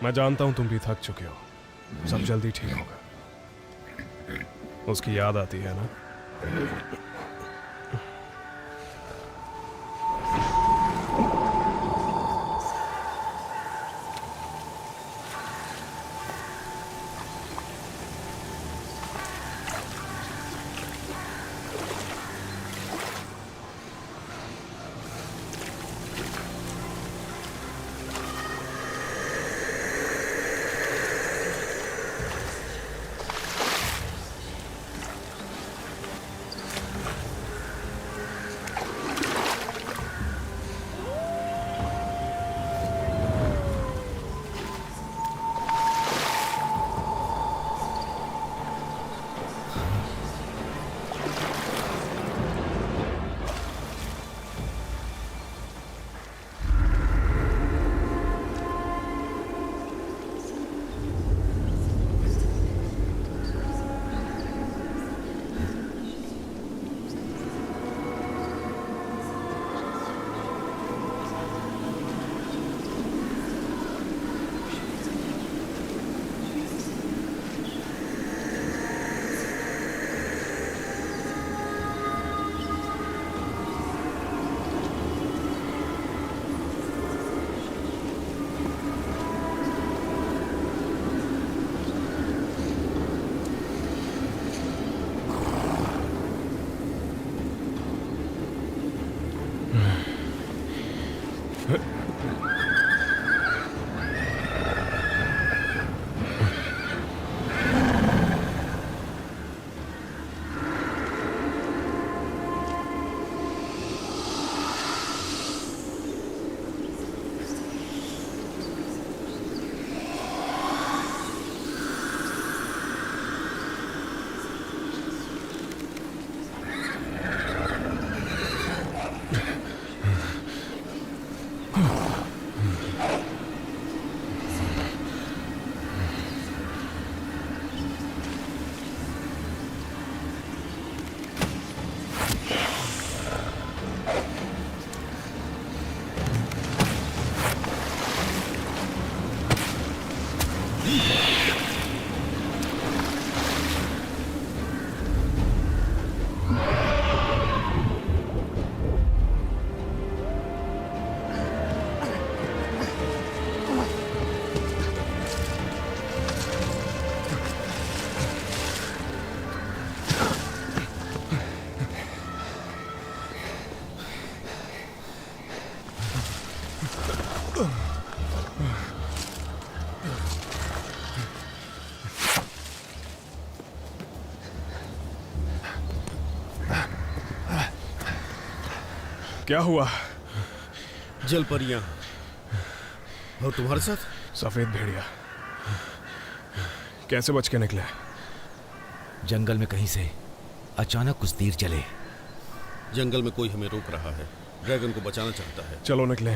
मैं जानता हूं तुम भी थक चुके हो। सब जल्दी ठीक होगा। उसकी याद आती है ना? क्या हुआ? जल परियां और तुम्हारे साथ सफेद भेड़िया कैसे बच के निकले? जंगल में कहीं से अचानक कुछ तीर चले। जंगल में कोई हमें रोक रहा है, ड्रैगन को बचाना चाहता है। चलो निकले।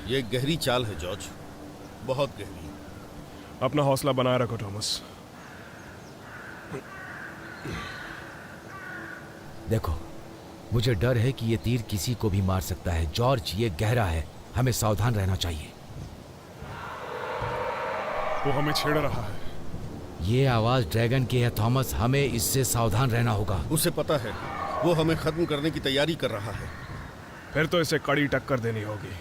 ये एक गहरी चाल है जॉर्ज, बहुत गहरी। अपना हौसला बनाए रखो थॉमस। देखो, मुझे डर है कि ये तीर किसी को भी मार सकता है। जॉर्ज, ये गहरा है, हमें सावधान रहना चाहिए। वो हमें छेड़ रहा है। ये आवाज ड्रैगन की है थॉमस, हमें इससे सावधान रहना होगा। उसे पता है, वो हमें खत्म करने की तैयारी कर रहा है। फिर तो इसे कड़ी टक्कर देनी होगी।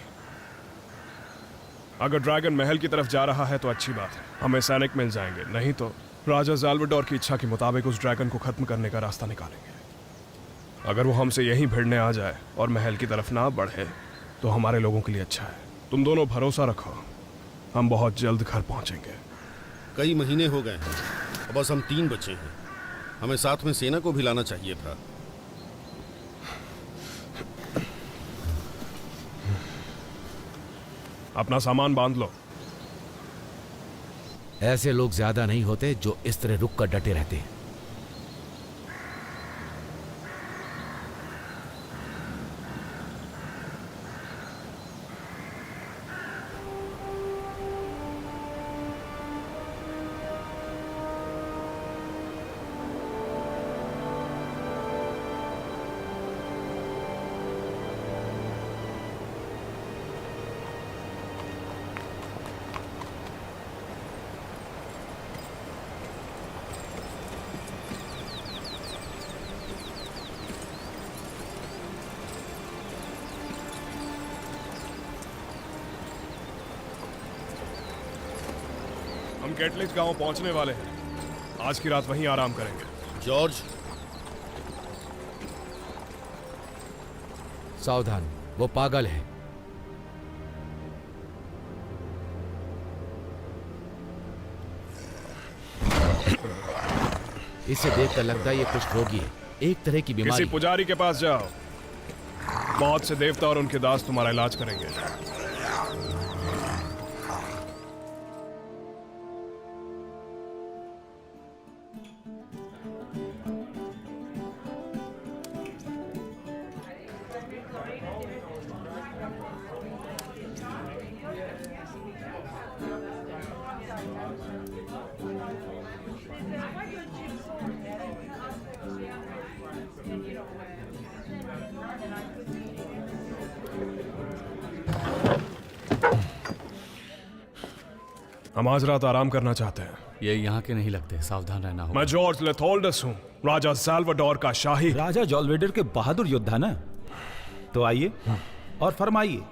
अगर ड्रैगन महल की तरफ जा रहा है तो अच्छी बात है, हमें सैनिक मिल जाएंगे। नहीं तो राजा ज़ाल्वडोर की इच्छा के मुताबिक उस ड्रैगन को खत्म करने का रास्ता निकालेंगे। अगर वो हमसे यहीं भिड़ने आ जाए और महल की तरफ ना बढ़े तो हमारे लोगों के लिए अच्छा है। तुम दोनों भरोसा रखो, हम बहुत जल्द घर पहुंचेंगे। कई महीने हो गए हैं, अब बस हम 3 बचे हैं। हमें साथ में सेना को भी लाना चाहिए था। अपना सामान बांध लो। ऐसे लोग ज्यादा नहीं होते जो इस तरह रुक कर डटे रहते हैं। हम कैटलिच गांव पहुंचने वाले हैं। आज की रात वहीं आराम करेंगे। जॉर्ज, सावधान, वो पागल है। इसे देखकर लगता है ये कुष्ठ रोगी है, एक तरह की बीमारी। किसी पुजारी के पास जाओ, बहुत से देवता और उनके दास तुम्हारा इलाज करेंगे। हम आज रात आराम करना चाहते हैं। ये यहाँ के नहीं लगते, सावधान रहना होगा। मैं जॉर्ज लेथोल्डस हूँ, राजा साल्वाडोर का शाही। राजा जॉलवेडर के बहादुर योद्धा ना? तो आइए और फरमाइए,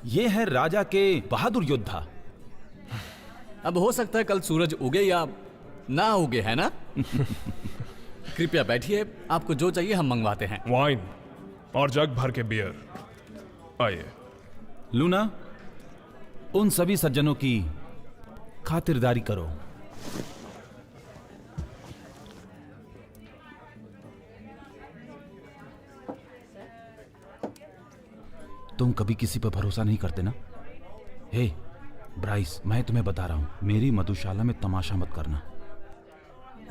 ये है राजा के बहादुर योद्धा। अब हो सकता है कल सूरज उगे या ना उगे, है ना? कृपया बैठिए, आपको जो चाहिए हम मंगवाते हैं। वाइन और जग भर के बियर। आइए। लूना, उन सभी सज्जनों की खातिरदारी करो। तुम कभी किसी पर भरोसा नहीं करते ना? हे ब्राइस, मैं तुम्हें बता रहा हूं, मेरी मधुशाला में तमाशा मत करना।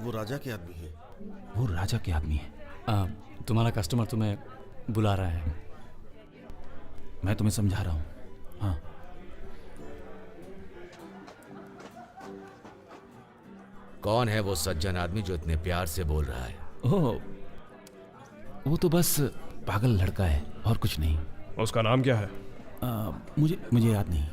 वो राजा के आदमी है। वो राजा के आदमी है। तुम्हारा कस्टमर तुम्हें बुला रहा है। मैं तुम्हें समझा रहा हूं। हाँ, कौन है वो सज्जन आदमी जो इतने प्यार से बोल रहा है? ओह, वो तो बस पागल लड़का है और कुछ नहीं। उसका नाम क्या है? मुझे याद नहीं।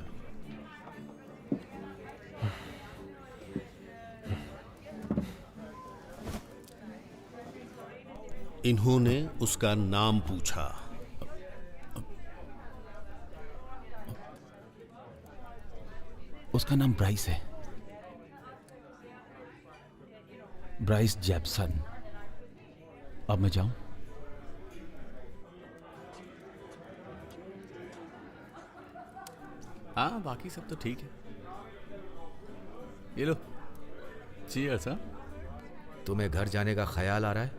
इन्होंने उसका नाम पूछा। उसका नाम ब्राइस है, ब्राइस जैप्सन। अब मैं जाऊं? हाँ, बाकी सब तो ठीक है। ये लो, चीयर्स। हाँ, तुम्हें घर जाने का ख्याल आ रहा है?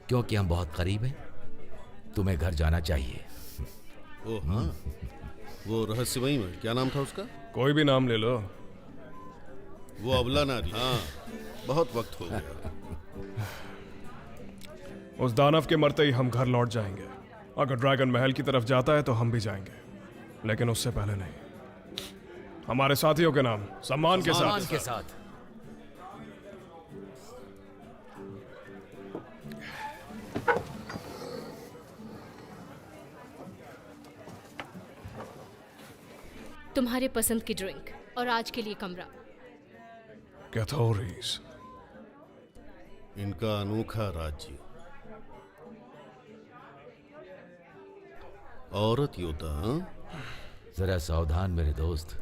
क्योंकि हम बहुत करीब हैं। तुम्हें घर जाना चाहिए। ओह हाँ, वो रहस्यमयी में क्या नाम था उसका? कोई भी नाम ले लो। वो अबला नारी। हाँ, बहुत वक्त हो गया। उस दानव के मरते ही हम घर लौट जाएंगे। अगर ड्रैगन महल की तरफ जाता है तो हम भी जाएंगे, लेकिन उससे पहले नहीं। हमारे साथियों के नाम सम्मान के सम्मान साथ। के साथ। तुम्हारे पसंद की ड्रिंक और आज के लिए कमरा। कैथोरीज। इनका अनोखा राज्य। औरत योद्धा। हाँ? जरा सावधान मेरे दोस्त,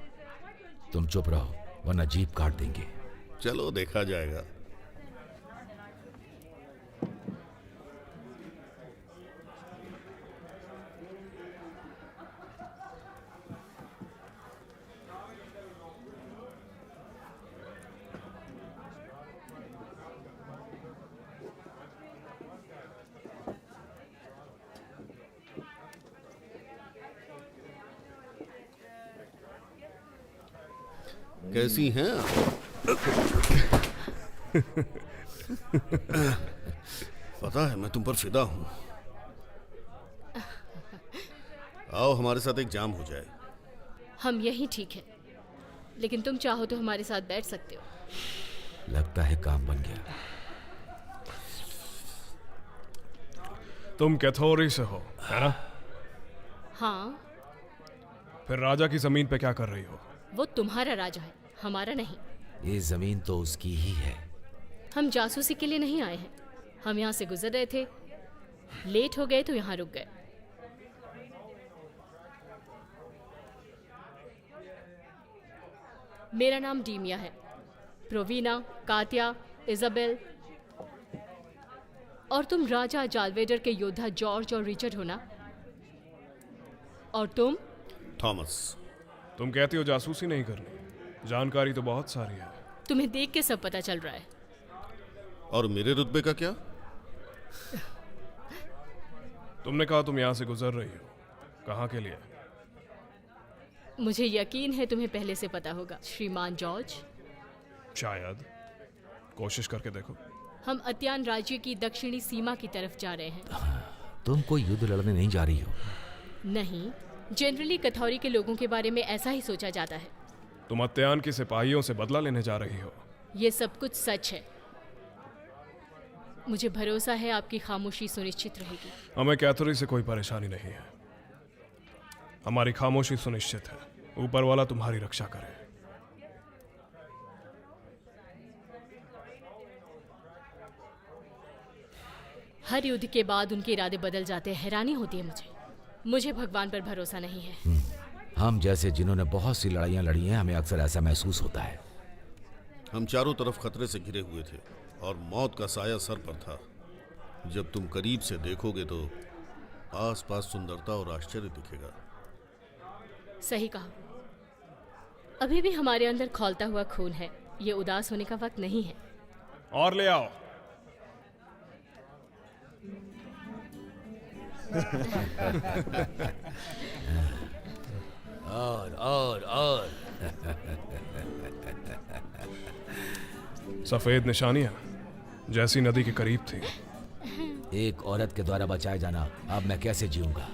तुम चुप रहो वरना जीप काट देंगे। चलो देखा जाएगा। कैसी हैं आप? पता है मैं तुम पर फिदा हूं। आओ हमारे साथ एक जाम हो जाए। हम यही ठीक है, लेकिन तुम चाहो तो हमारे साथ बैठ सकते हो। लगता है काम बन गया। तुम कैथोरी से हो, है ना? हाँ। फिर राजा की जमीन पे क्या कर रही हो? वो तुम्हारा राजा है, हमारा नहीं। ये जमीन तो उसकी ही है। हम जासूसी के लिए नहीं आए हैं। हम यहाँ से गुजर रहे थे, लेट हो गए तो यहाँ रुक गए। मेरा नाम डीमिया है। प्रोवीना, कात्या, इजाबेल। और तुम राजा जालवेडर के योद्धा जॉर्ज और रिचर्ड हो ना? और तुम? थॉमस। तुम कहती हो जासूसी नहीं करनी, जानकारी तो बहुत सारी है। तुम्हें देख के सब पता चल रहा है। और मेरे रुतबे का क्या? तुमने कहा तुम यहाँ से गुजर रही हो, कहाँ के लिए? मुझे यकीन है तुम्हें पहले से पता होगा, श्रीमान जॉर्ज। शायद, कोशिश करके देखो। हम अत्यान राज्य की दक्षिणी सीमा की तरफ जा रहे हैं। तुम कोई युद्ध लड़ने नहीं जा रही हो? नहीं, जनरली कथौरी के लोगों के बारे में ऐसा ही सोचा जाता है। तुम अत्यान के सिपाहियों से बदला लेने जा रही हो। ये सब कुछ सच है। मुझे भरोसा है आपकी खामोशी सुनिश्चित रहेगी। हमें कैथोरी से कोई परेशानी नहीं है। हमारी खामोशी सुनिश्चित है। ऊपर वाला तुम्हारी रक्षा करे। हर युद्ध के बाद उनके इरादे बदल जाते हैं। हैरानी होती है मुझे भगवान पर भरोसा नहीं है। हम जैसे जिन्होंने बहुत सी लड़ाइयाँ लड़ी हैं, हमें अक्सर ऐसा महसूस होता है। हम चारों तरफ खतरे से घिरे हुए थे और मौत का साया सर पर था। जब तुम करीब से देखोगे तो आसपास सुंदरता और आश्चर्य दिखेगा। सही कहा। अभी भी हमारे अंदर खौलता हुआ खून है। ये उदास होने का वक्त नहीं है। और ले आओ। और सफेद निशानियां जैसी नदी के करीब थी। एक औरत के द्वारा बचाए जाना, अब मैं कैसे जीऊंगा?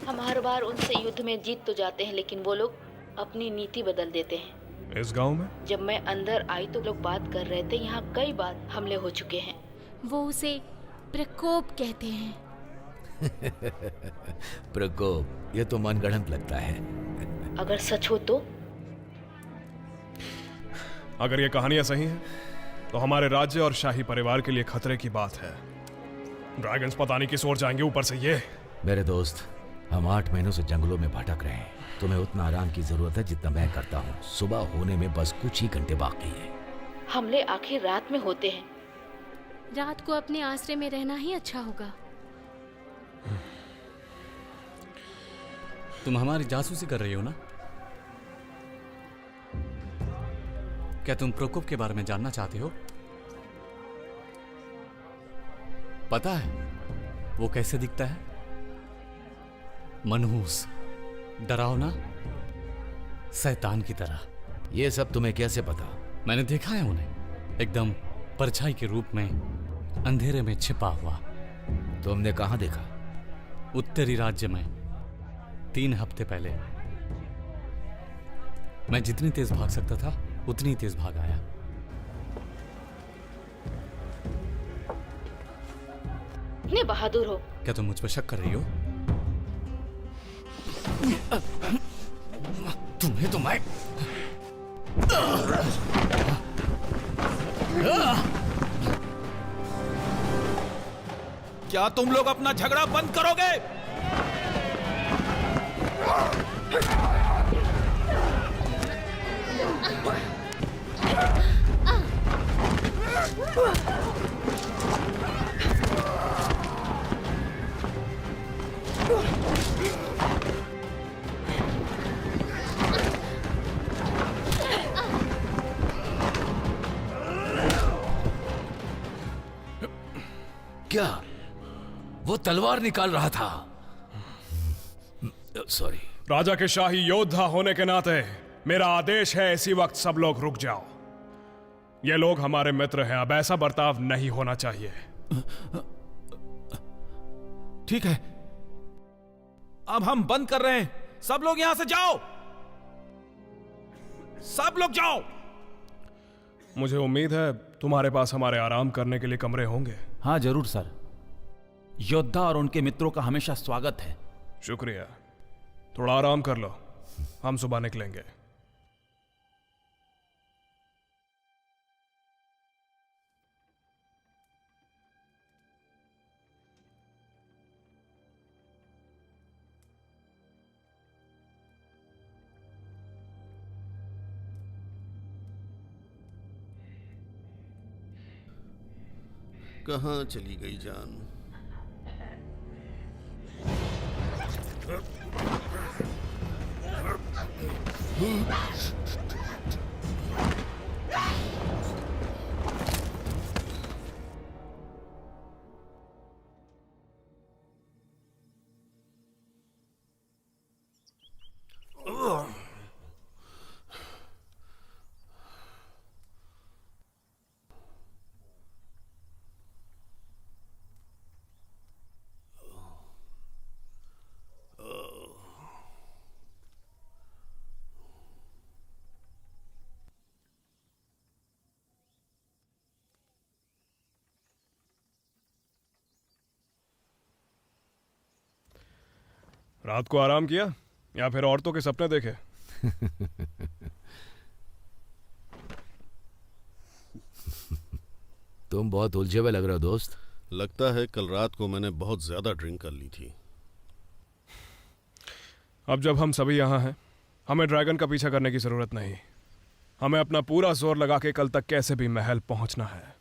हम हर बार उनसे युद्ध में जीत तो जाते हैं, लेकिन वो लोग अपनी नीति बदल देते हैं। इस गांव में जब मैं अंदर आई तो लोग बात कर रहे थे, यहाँ कई बार हमले हो चुके हैं। वो उसे प्रकोप कहते हैं। प्रकोप, ये तो मनगढ़ंत लगता है। अगर सच हो तो? अगर ये कहानियां सही हैं, तो हमारे राज्य और शाही परिवार के लिए खतरे की बात है। ड्रैगन्स पता नहीं किस ओर जाएंगे, ऊपर से ये। मेरे दोस्त, हम 8 महीनों से जंगलों में भटक रहे हैं। तुम्हें उतना आराम की जरूरत है जितना मैं करता हूँ। सुबह होने में बस कुछ ही घंटे बाकी हैं। हमले आखिर रात में होते हैं। रात को अपने आश्रय में रहना ही अच्छा होगा। तुम हमारी जासूसी कर रही हो ना? क्या तुम प्रकोप के बारे में जानना चाहते हो? पता है वो कैसे दिखता है? मनहूस, डरावना, शैतान की तरह। ये सब तुम्हें कैसे पता? मैंने देखा है उन्हें, एकदम परछाई के रूप में अंधेरे में छिपा हुआ। तुमने कहाँ देखा? उत्तरी राज्य में 3 हफ्ते पहले। मैं जितनी तेज भाग सकता था उतनी तेज भाग आया। इतने बहादुर हो। क्या तुम मुझ पर शक कर रही हो? तुम्हें तो मैं क्या तुम लोग अपना झगड़ा बंद करोगे? क्या? वो तलवार निकाल रहा था। सॉरी। राजा के शाही योद्धा होने के नाते मेरा आदेश है इसी वक्त सब लोग रुक जाओ। ये लोग हमारे मित्र हैं, अब ऐसा बर्ताव नहीं होना चाहिए। ठीक है, अब हम बंद कर रहे हैं। सब लोग यहां से जाओ, सब लोग जाओ। मुझे उम्मीद है तुम्हारे पास हमारे आराम करने के लिए कमरे होंगे। हाँ जरूर सर, योद्धा और उनके मित्रों का हमेशा स्वागत है। शुक्रिया, थोड़ा आराम कर लो, हम सुबह निकलेंगे। कहाँ चली गई जान? रात को आराम किया या फिर औरतों के सपने देखे? तुम बहुत उलझे हुए लग रहे हो दोस्त। लगता है कल रात को मैंने बहुत ज्यादा ड्रिंक कर ली थी। अब जब हम सभी यहाँ हैं, हमें ड्रैगन का पीछा करने की जरूरत नहीं। हमें अपना पूरा जोर लगा के कल तक कैसे भी महल पहुंचना है।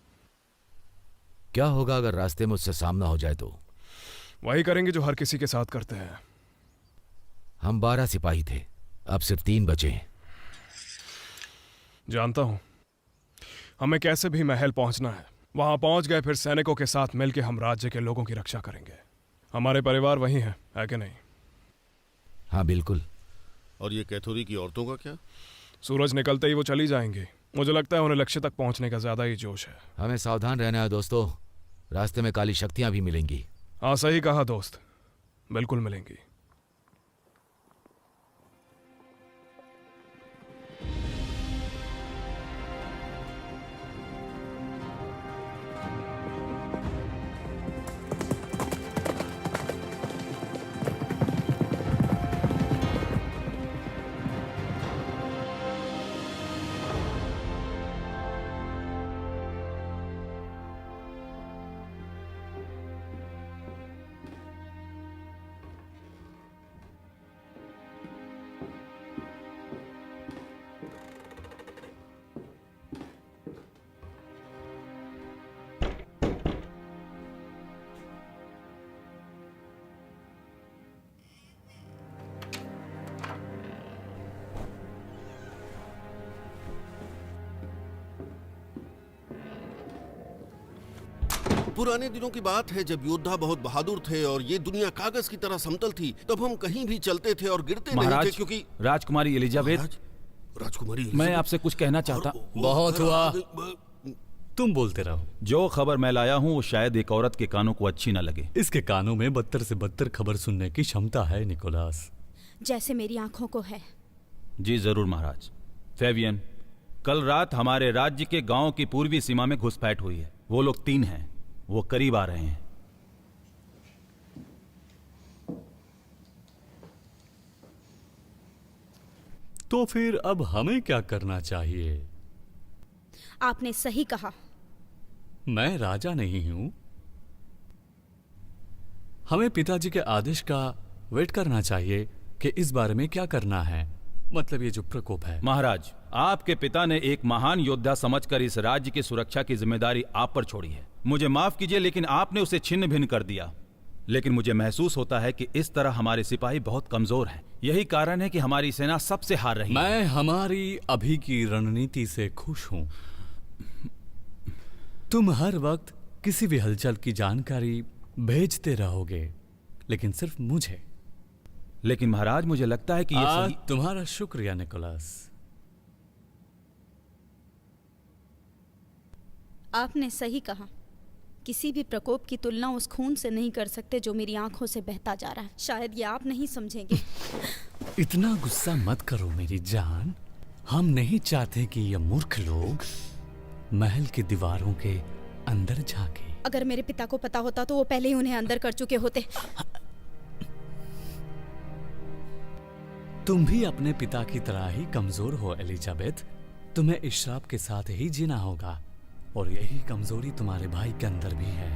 क्या होगा अगर रास्ते में उससे सामना हो जाए तो? वही करेंगे जो हर किसी के साथ करते हैं। हम 12 सिपाही थे, अब सिर्फ 3 बचे हैं। जानता हूं, हमें कैसे भी महल पहुंचना है। वहां पहुंच गए फिर सैनिकों के साथ मिलकर हम राज्य के लोगों की रक्षा करेंगे। हमारे परिवार वही हैं, है कि नहीं? हाँ बिल्कुल। और ये कैथोरी की औरतों का क्या? सूरज निकलते ही वो चली जाएंगी। मुझे लगता है उन्हें लक्ष्य तक पहुंचने का ज्यादा ही जोश है। हमें सावधान रहना है दोस्तों, रास्ते में काली शक्तियां भी मिलेंगी। हाँ सही कहा दोस्त, बिल्कुल मिलेंगी। पुराने दिनों की बात है जब योद्धा बहुत बहादुर थे और ये दुनिया कागज की तरह समतल थी। तब हम कहीं भी चलते थे और गिरते नहीं थे क्योंकि राजकुमारी एलिजाबेथ, राजकुमारी मैं एलिजाबेथ, आपसे कुछ कहना चाहता। बहुत हुआ, तुम बोलते रहो। जो खबर मैं लाया हूँ वो शायद एक औरत के कानों को अच्छी न लगे। इसके कानों में बदतर से बदतर खबर सुनने की क्षमता है निकोलास, जैसे मेरी आंखों को है। जी जरूर महाराज। फेवियन, कल रात हमारे राज्य के गांव की पूर्वी सीमा में घुसपैठ हुई है। वो लोग 3 हैं, वो करीब आ रहे हैं। तो फिर अब हमें क्या करना चाहिए? आपने सही कहा। मैं राजा नहीं हूं। हमें पिताजी के आदेश का वेट करना चाहिए कि इस बारे में क्या करना है। मतलब ये जो प्रकोप है। महाराज, आपके पिता ने एक महान योद्धा समझकर इस राज्य की सुरक्षा की जिम्मेदारी आप पर छोड़ी है। मुझे माफ कीजिए लेकिन आपने उसे छिन्न भिन्न कर दिया। लेकिन मुझे महसूस होता है कि इस तरह हमारे सिपाही बहुत कमजोर हैं। यही कारण है कि हमारी सेना सबसे हार रही है। मैं हमारी अभी की रणनीति से खुश हूं। तुम हर वक्त किसी भी हलचल की जानकारी भेजते रहोगे, लेकिन सिर्फ मुझे। लेकिन महाराज मुझे लगता है कि ये सही... तुम्हारा शुक्रिया निकोलस। आपने सही कहा। किसी भी प्रकोप की तुलना उस खून से नहीं कर सकते जो मेरी आंखों से बहता जा रहा है। शायद ये आप नहीं समझेंगे। इतना गुस्सा मत करो मेरी जान। हम नहीं चाहते कि ये मूर्ख लोग महल की दीवारों के अंदर झांके। अगर मेरे पिता को पता होता तो वो पहले ही उन्हें अंदर कर चुके होते। तुम भी अपने पिता की तरह ही कमजोर हो एलिजाबेथ। तुम्हें इस श्राप के साथ ही जीना होगा, और यही कमजोरी तुम्हारे भाई के अंदर भी है।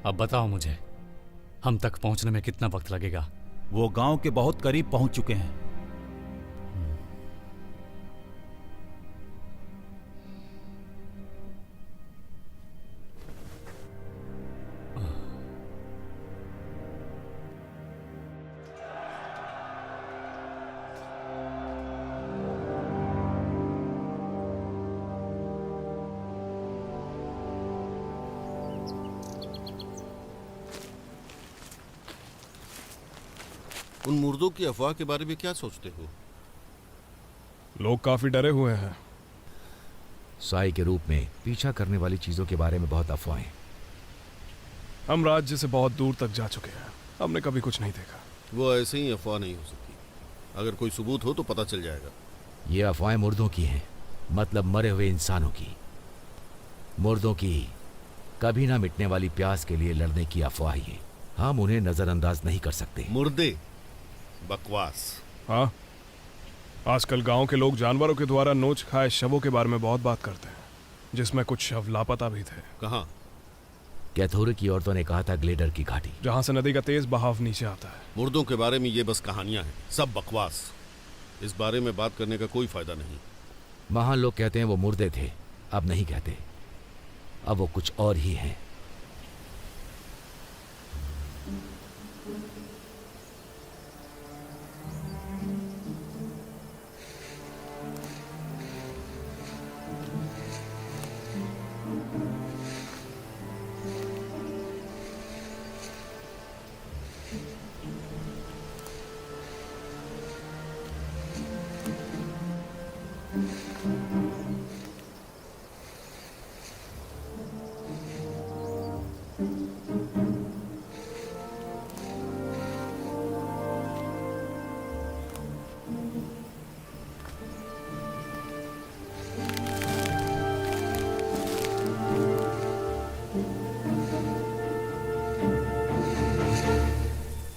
अब बताओ मुझे, हम तक पहुंचने में कितना वक्त लगेगा? वो गांव के बहुत करीब पहुंच चुके हैं। उन मुर्दों की अफवाह के बारे में क्या सोचते हो? लोग काफी डरे हुए हैं। साई के रूप में पीछा करने वाली चीजों के बारे में बहुत अफवाहें। हम राज्य से बहुत दूर तक जा चुके हैं, हमने कभी कुछ नहीं देखा। वो ऐसे ही अफवाह नहीं हो सकती। अगर कोई सबूत हो तो पता चल जाएगा। ये अफवाहें मुर्दों की हैं, मतलब मरे हुए इंसानों की। मुर्दों की कभी ना मिटने वाली प्यास के लिए लड़ने की अफवाह ये। हम उन्हें नजरअंदाज नहीं कर सकते। मुर्दे बकवास। हाँ, आजकल गांव के लोग जानवरों के द्वारा नोच खाए शवों के बारे में बहुत बात करते हैं, जिसमें कुछ शव लापता भी थे। कहाँ? कैथोरे की औरतों ने कहा था ग्लेडर की घाटी, जहां से नदी का तेज बहाव नीचे आता है। मुर्दों के बारे में ये बस कहानियां हैं, सब बकवास। इस बारे में बात करने का कोई फायदा नहीं। महान लोग कहते हैं वो मुर्दे थे, अब नहीं कहते, अब वो कुछ और ही हैं।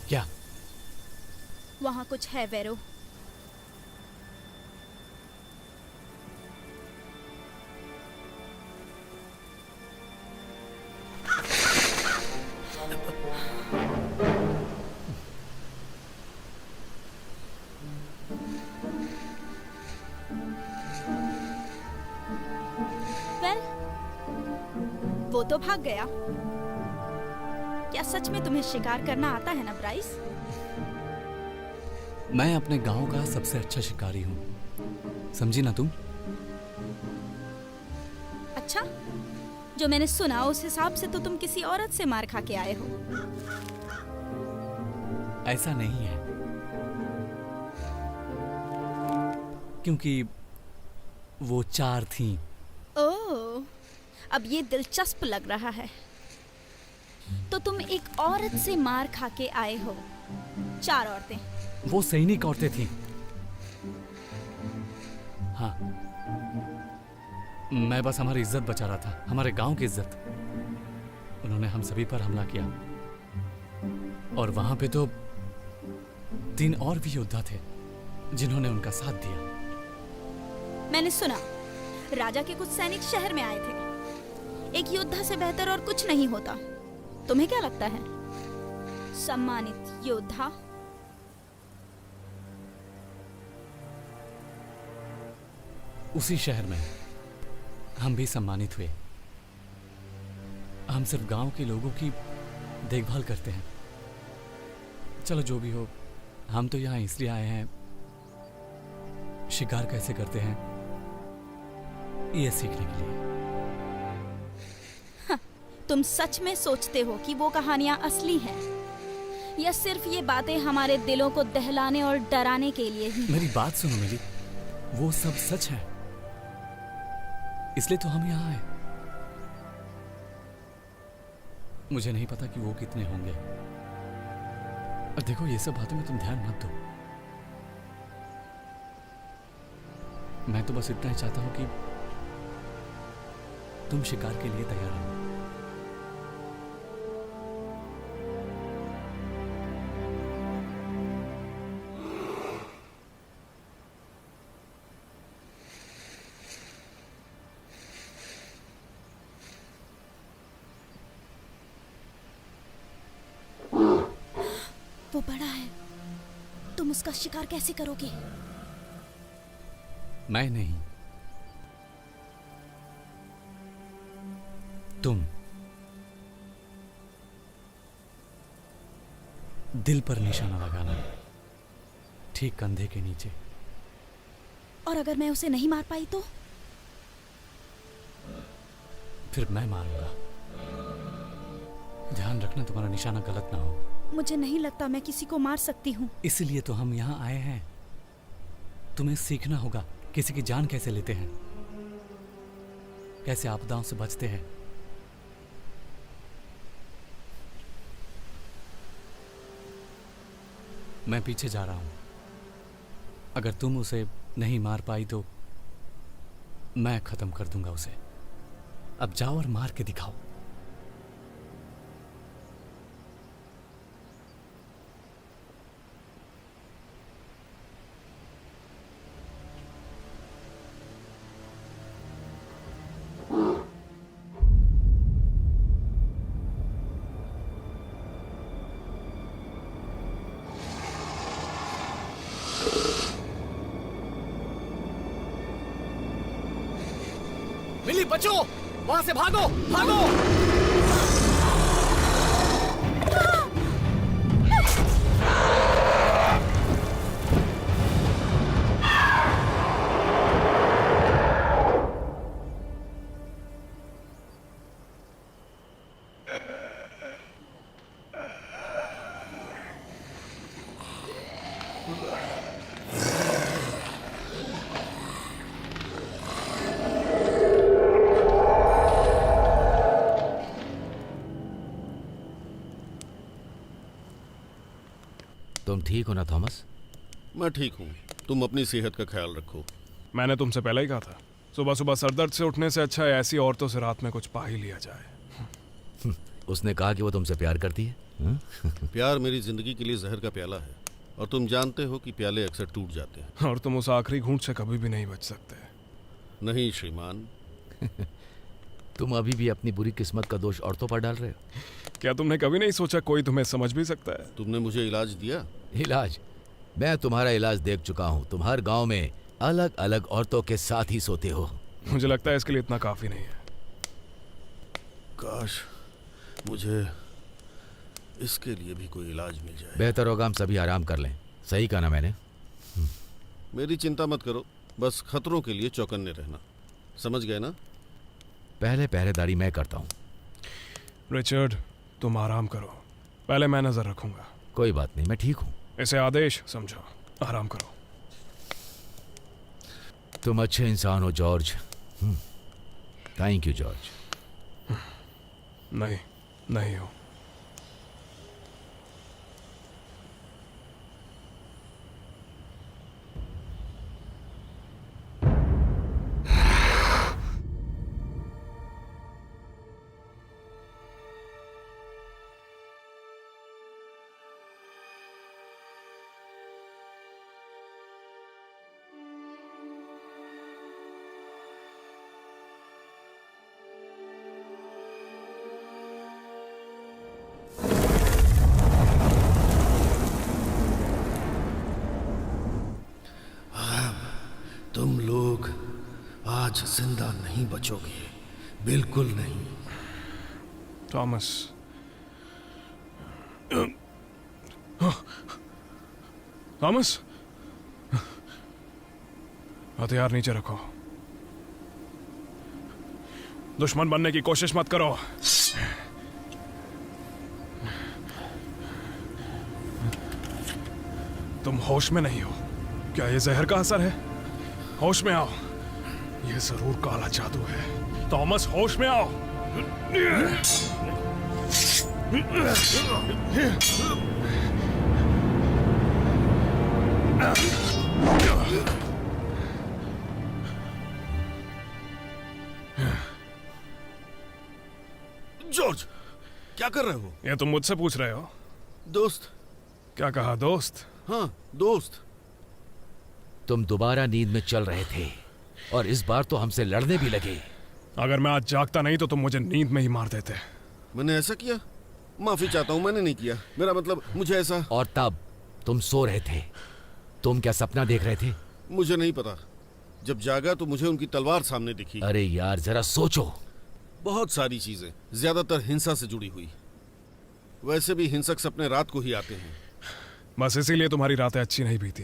क्या? वहां कुछ है वेरो। वेल, वो तो भाग गया। क्या सच में तुम्हें शिकार करना आता है ना ब्राइस? मैं अपने गांव का सबसे अच्छा शिकारी हूं, समझी ना तुम? अच्छा, जो मैंने सुना उस हिसाब से तो तुम किसी औरत से मार खा के आए हो। ऐसा नहीं है, क्योंकि वो 4 थीं। ओह, अब ये दिलचस्प लग रहा है। तो तुम एक औरत से मार खा के आए हो। 4 औरतें? वो सैनिक औरतें थीं। हाँ, मैं बस हमारी इज्जत बचा रहा था, हमारे गांव की इज्जत। उन्होंने हम सभी पर हमला किया, और वहां पे तो 3 और भी योद्धा थे जिन्होंने उनका साथ दिया। मैंने सुना राजा के कुछ सैनिक शहर में आए थे। एक योद्धा से बेहतर और कुछ नहीं होता। तुम्हें क्या लगता है? सम्मानित योद्धा। उसी शहर में हम भी सम्मानित हुए। हम सिर्फ गांव के लोगों की देखभाल करते हैं। चलो जो भी हो, हम तो यहाँ इसलिए आए हैं, शिकार कैसे करते हैं ये सीखने के लिए। तुम सच में सोचते हो कि वो कहानियां असली हैं, या सिर्फ ये बातें हमारे दिलों को दहलाने और डराने के लिए ही? मेरी बात सुनो मिली, वो सब सच है, इसलिए तो हम यहाँ आए। मुझे नहीं पता कि वो कितने होंगे, और देखो ये सब बातों में तुम ध्यान मत दो। मैं तो बस इतना ही चाहता हूं कि तुम शिकार के लिए तैयार हो। वो बड़ा है, तुम उसका शिकार कैसे करोगे? मैं नहीं, तुम। दिल पर निशाना लगाना, ठीक कंधे के नीचे। और अगर मैं उसे नहीं मार पाई तो? फिर मैं मारूंगा। ध्यान रखना तुम्हारा निशाना गलत ना हो। मुझे नहीं लगता मैं किसी को मार सकती हूँ। इसलिए तो हम यहाँ आए हैं। तुम्हें सीखना होगा किसी की जान कैसे लेते हैं, कैसे आपदाओं से बचते हैं। मैं पीछे जा रहा हूं। अगर तुम उसे नहीं मार पाई तो मैं खत्म कर दूंगा उसे। अब जाओ और मार के दिखाओ। मिली, बचो, वहां से भागो, भागो। तुम ठीक हो ना थॉमस? मैं ठीक हूँ, तुम अपनी सेहत का ख्याल रखो। मैंने तुमसे पहले ही कहा था, सुबह सुबह सरदर्द से उठने से अच्छा है ऐसी औरतों से रात में कुछ पा ही लिया जाए। उसने कहा कि वो तुमसे प्यार करती है। प्यार मेरी जिंदगी के लिए जहर का प्याला है, और तुम जानते हो कि प्याले अक्सर टूट जाते हैं। और तुम उस आखिरी घूंट से कभी भी नहीं बच सकते। नहीं श्रीमान। तुम अभी भी अपनी बुरी किस्मत का दोष औरतों पर डाल रहे हो। क्या तुमने कभी नहीं सोचा कोई तुम्हें समझ भी सकता है? तुमने मुझे इलाज दिया? इलाज? मैं तुम्हारा इलाज देख चुका हूँ। तुम हर गांव में अलग अलग औरतों के साथ ही सोते हो। मुझे लगता है इसके लिए इतना काफी नहीं है। काश मुझे इसके लिए भी कोई इलाज मिल जाए। बेहतर होगा हम सभी आराम कर लें। सही कहा ना मैंने? मेरी चिंता मत करो, बस खतरों के लिए चौकन्ने रहना। समझ गए ना? पहले पहरेदारी मैं करता हूँ। रिचर्ड, तुम आराम करो, पहले मैं नजर रखूंगा। कोई बात नहीं, मैं ठीक हूँ। इसे आदेश समझो, आराम करो। तुम अच्छे इंसान हो जॉर्ज। Thank you George. नहीं, नहीं हो। तुम लोग आज जिंदा नहीं बचोगे, बिल्कुल नहीं। थॉमस, थॉमस, हथियार नीचे रखो। दुश्मन बनने की कोशिश मत करो। तुम होश में नहीं हो। क्या ये जहर का असर है? होश में आओ। ये जरूर काला जादू है। थॉमस, होश में आओ। जॉर्ज, क्या कर रहे हो? ये तुम मुझसे पूछ रहे हो? दोस्त। क्या कहा दोस्त? हाँ, दोस्त। तुम दोबारा नींद में चल रहे थे और इस बार तो हमसे लड़ने भी लगे। अगर मैं आज जागता नहीं तो तुम मुझे नींद में ही मार देते। मैंने ऐसा किया? माफी चाहता हूँ, मैंने नहीं किया। मेरा मतलब, मुझे ऐसा। और तब तुम सो रहे थे। तुम क्या सपना देख रहे थे? मुझे नहीं पता। जब जागा तो मुझे उनकी तलवार सामने दिखी। अरे यार, जरा सोचो। बहुत सारी चीजें, ज्यादातर हिंसा से जुड़ी हुई। वैसे भी हिंसक सपने रात को ही आते हैं। बस इसीलिए तुम्हारी रातें अच्छी नहीं बीती।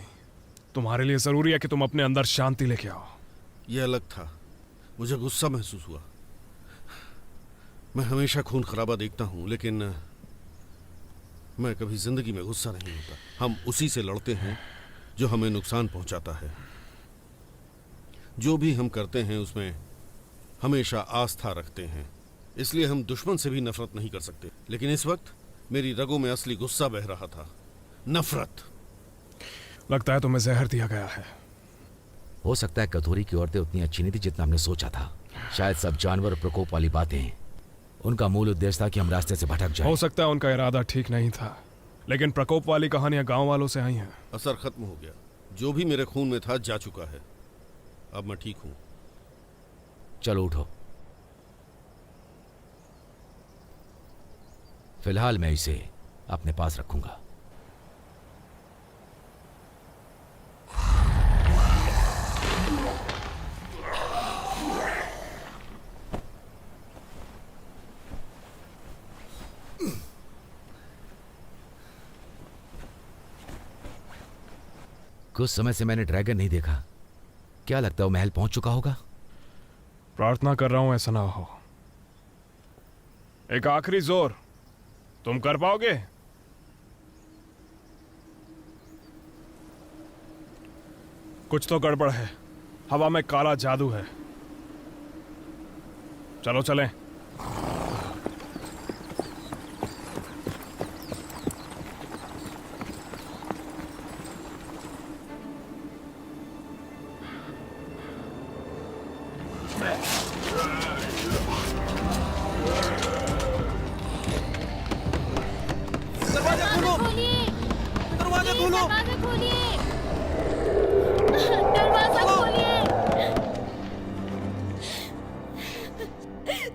तुम्हारे लिए जरूरी है कि तुम अपने अंदर शांति लेके आओ। यह अलग था। मुझे गुस्सा महसूस हुआ। मैं हमेशा खून खराबा देखता हूं, लेकिन मैं कभी जिंदगी में गुस्सा नहीं होता। हम उसी से लड़ते हैं जो हमें नुकसान पहुंचाता है। जो भी हम करते हैं उसमें हमेशा आस्था रखते हैं। इसलिए हम दुश्मन से भी नफरत नहीं कर सकते। लेकिन इस वक्त मेरी रगों में असली गुस्सा बह रहा था, नफरत। लगता है तुम्हें जहर दिया गया है। हो सकता है कथोरी की औरतें उतनी अच्छी नहीं थी जितना हमने सोचा था। शायद सब जानवर और प्रकोप वाली बातें उनका मूल उद्देश्य था कि हम रास्ते से भटक जाएं। हो सकता है उनका इरादा ठीक नहीं था, लेकिन प्रकोप वाली कहानियां गांव वालों से आई हैं। असर खत्म हो गया। जो भी मेरे खून में था जा चुका है। अब मैं ठीक हूं। चलो उठो। फिलहाल मैं इसे अपने पास रखूंगा। कुछ समय से मैंने ड्रैगन नहीं देखा। क्या लगता है वो महल पहुंच चुका होगा? प्रार्थना कर रहा हूं ऐसा ना हो। एक आखिरी जोर, तुम कर पाओगे? कुछ तो गड़बड़ है। हवा में काला जादू है। चलो चलें। दरवाजा खोलो। दरवाजा खोलिए।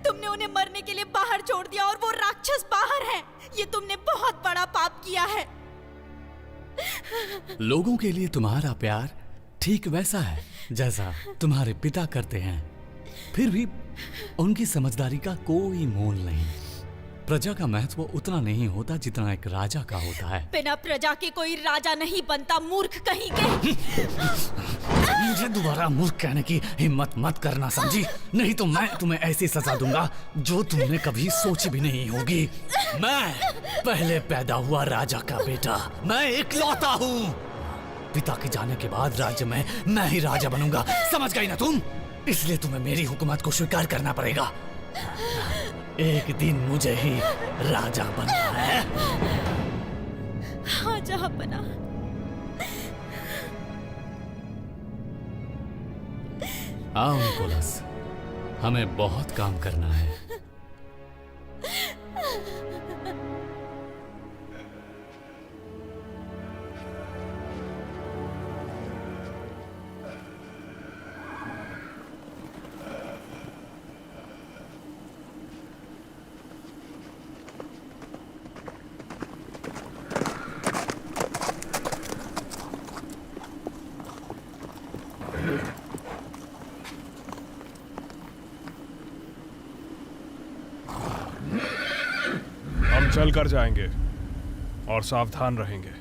तुमने उन्हें मरने के लिए बाहर छोड़ दिया और वो राक्षस बाहर है। ये तुमने बहुत बड़ा पाप किया है। लोगों के लिए तुम्हारा प्यार ठीक वैसा है जैसा तुम्हारे पिता करते हैं। फिर भी उनकी समझदारी का कोई मोल नहीं। प्रजा का महत्व उतना नहीं होता जितना एक राजा का होता है। बिना प्रजा के कोई राजा नहीं बनता, मूर्ख कहीं के। मुझे दोबारा मूर्ख कहने की हिम्मत मत करना, समझी? नहीं तो मैं तुम्हें ऐसी सजा दूंगा जो तुमने कभी सोची भी नहीं होगी। मैं पहले पैदा हुआ राजा का बेटा। मैं इकलौता हूँ। पिता के जाने के बाद राज्य में मैं ही राजा बनूंगा। समझ गई ना तुम? इसलिए तुम्हें मेरी हुकूमत को स्वीकार करना पड़ेगा। एक दिन मुझे ही राजा बनना है। हाँ, जहाँ बना। आओ निकोलस, हमें बहुत काम करना है। हम चल कर जाएंगे और सावधान रहेंगे।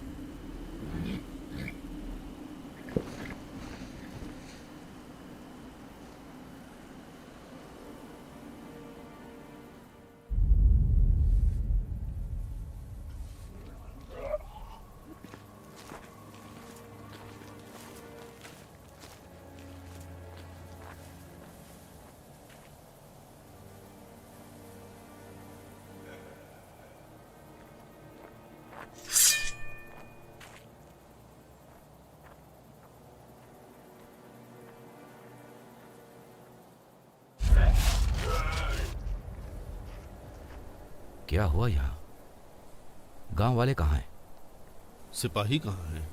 क्या हुआ यहाँ? गांव वाले कहाँ हैं? सिपाही कहाँ हैं?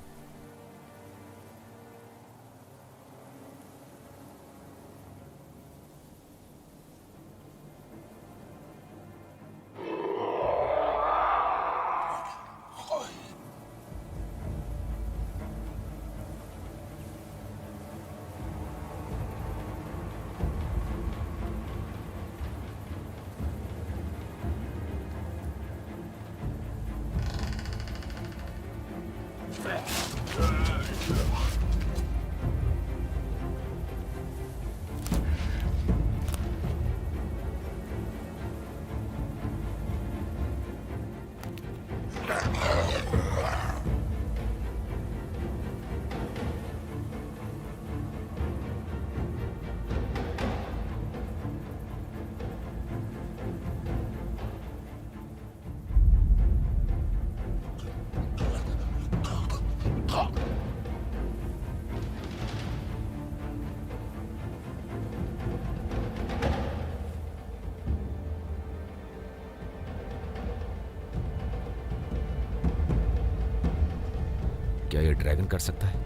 क्या ये ड्रैगन कर सकता है?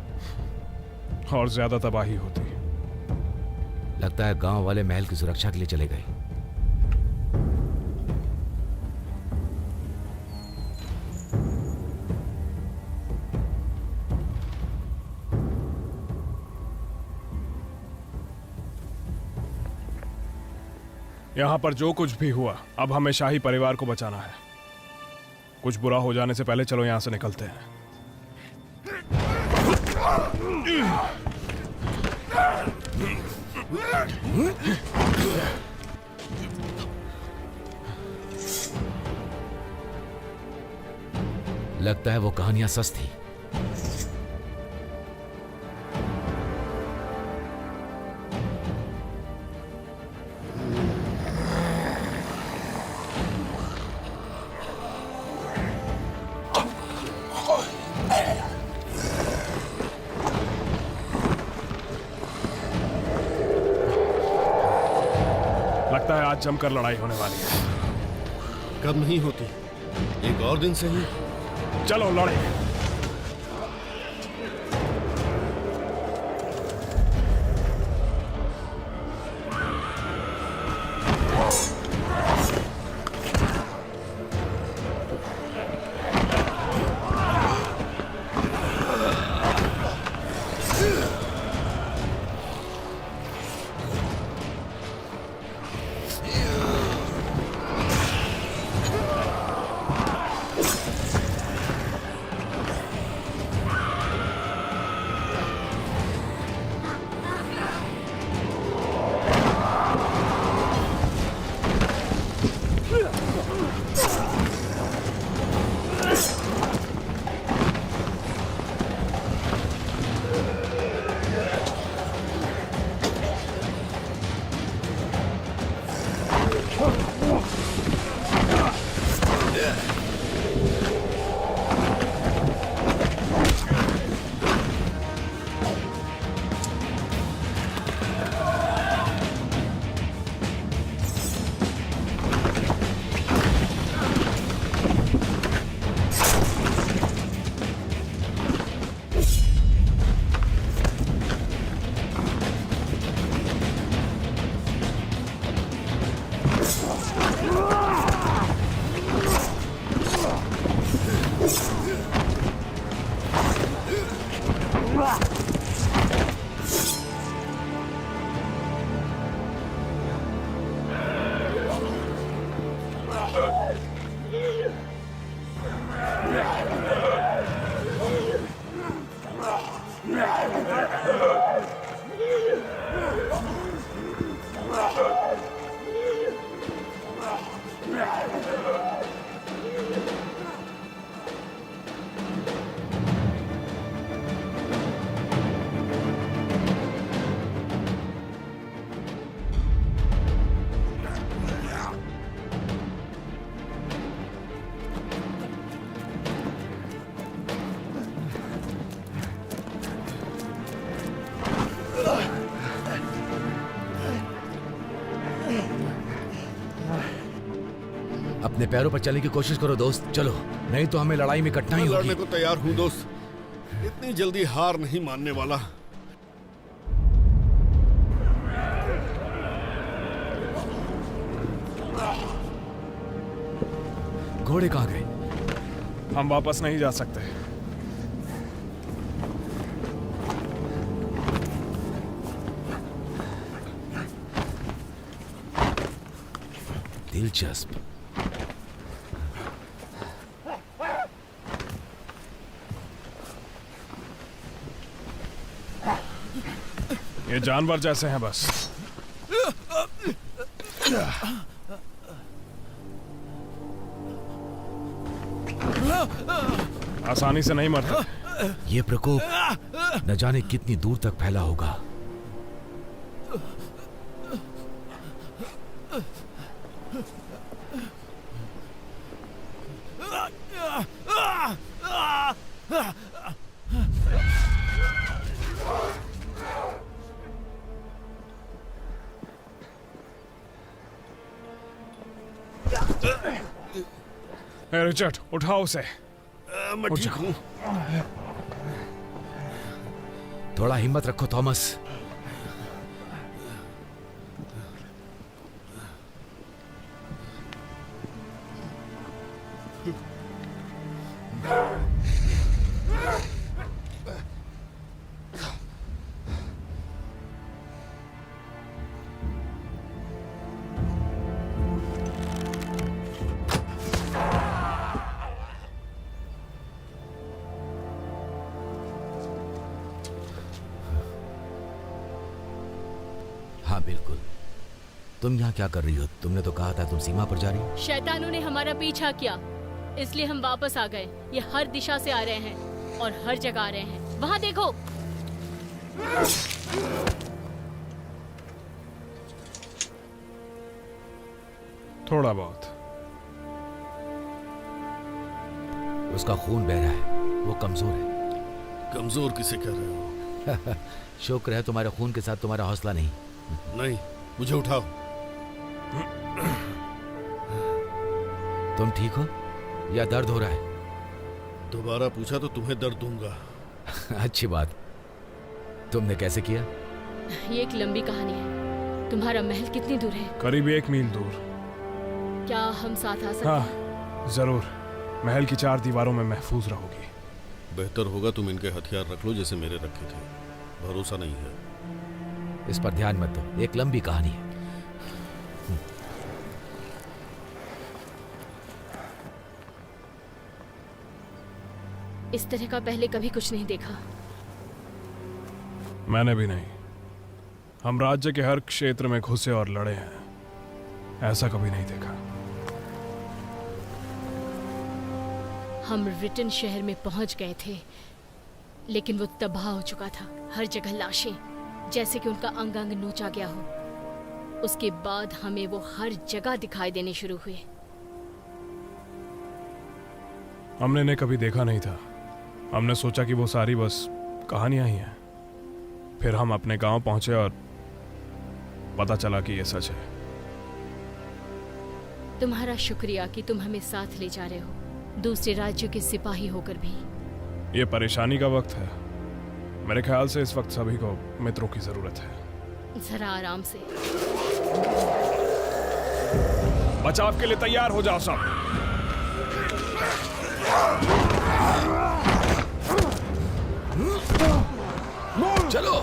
और ज्यादा तबाही होती। लगता है गांव वाले महल की सुरक्षा के लिए चले गए। यहां पर जो कुछ भी हुआ, अब हमें शाही परिवार को बचाना है। कुछ बुरा हो जाने से पहले चलो यहां से निकलते हैं। लगता है वो कहानियां सच थी। लगता है आज जमकर लड़ाई होने वाली है। कब नहीं होती, एक और दिन सही। चलो लड़े। अपने पैरों पर चलने की कोशिश करो दोस्त, चलो, नहीं तो हमें लड़ाई में कटना ही मैं होगी। लड़ने को तैयार हूँ दोस्त, इतनी जल्दी हार नहीं मानने वाला। घोड़े कहाँ गए? हम वापस नहीं जा सकते। दिलचस्प। ये जानवर जैसे हैं बस। आसानी से नहीं मरते। ये प्रकोप न जाने कितनी दूर तक फैला होगा। रिचर्ड, उठाओ उसे। मैं ठीक हूँ। थोड़ा हिम्मत रखो थॉमस। हाँ बिल्कुल। तुम यहाँ क्या कर रही हो? तुमने तो कहा था तुम सीमा पर जा रही हो। शैतानों ने हमारा पीछा किया, इसलिए हम वापस आ गए। ये हर दिशा से आ रहे हैं और हर जगह आ रहे हैं। वहाँ देखो। थोड़ा बहुत। उसका खून बह रहा है, वो कमजोर है। कमजोर किसे कह रहे हो? शुक्र है तुम्हारे खून के साथ तुम्हारा हौसला नहीं। नहीं, मुझे उठाओ। तुम ठीक हो या दर्द हो रहा है? दोबारा पूछा तो तुम्हें दर्द दूंगा। अच्छी बात। तुमने कैसे किया? ये एक लंबी कहानी है। तुम्हारा महल कितनी दूर है? करीब 1 मील दूर। क्या हम साथ आ सकते हैं? हाँ जरूर। महल की 4 दीवारों में महफूज रहोगी। बेहतर होगा तुम इनके हथियार रख लो जैसे मेरे रखे थे। भरोसा नहीं है। इस पर ध्यान मत दो, एक लंबी कहानी है। इस तरह का पहले कभी कुछ नहीं देखा। मैंने भी नहीं। हम राज्य के हर क्षेत्र में घुसे और लड़े हैं, ऐसा कभी नहीं देखा। हम रिटन शहर में पहुंच गए थे, लेकिन वो तबाह हो चुका था। हर जगह लाशें, जैसे कि उनका अंग अंग नोचा गया हो। उसके बाद हमें वो हर जगह दिखाई देने शुरू हुए। हमने इन्हें कभी देखा नहीं था। हमने सोचा कि वो सारी बस कहानियां ही हैं। फिर हम अपने गांव पहुंचे और पता चला कि ये सच है। तुम्हारा शुक्रिया कि तुम हमें साथ ले जा रहे हो, दूसरे राज्यों के सिपाही होकर भी। ये परेशानी का वक्त है। मेरे ख्याल से इस वक्त सभी को मित्रों की जरूरत है। जरा आराम से। बचाव के लिए तैयार हो जाओ सब। चलो।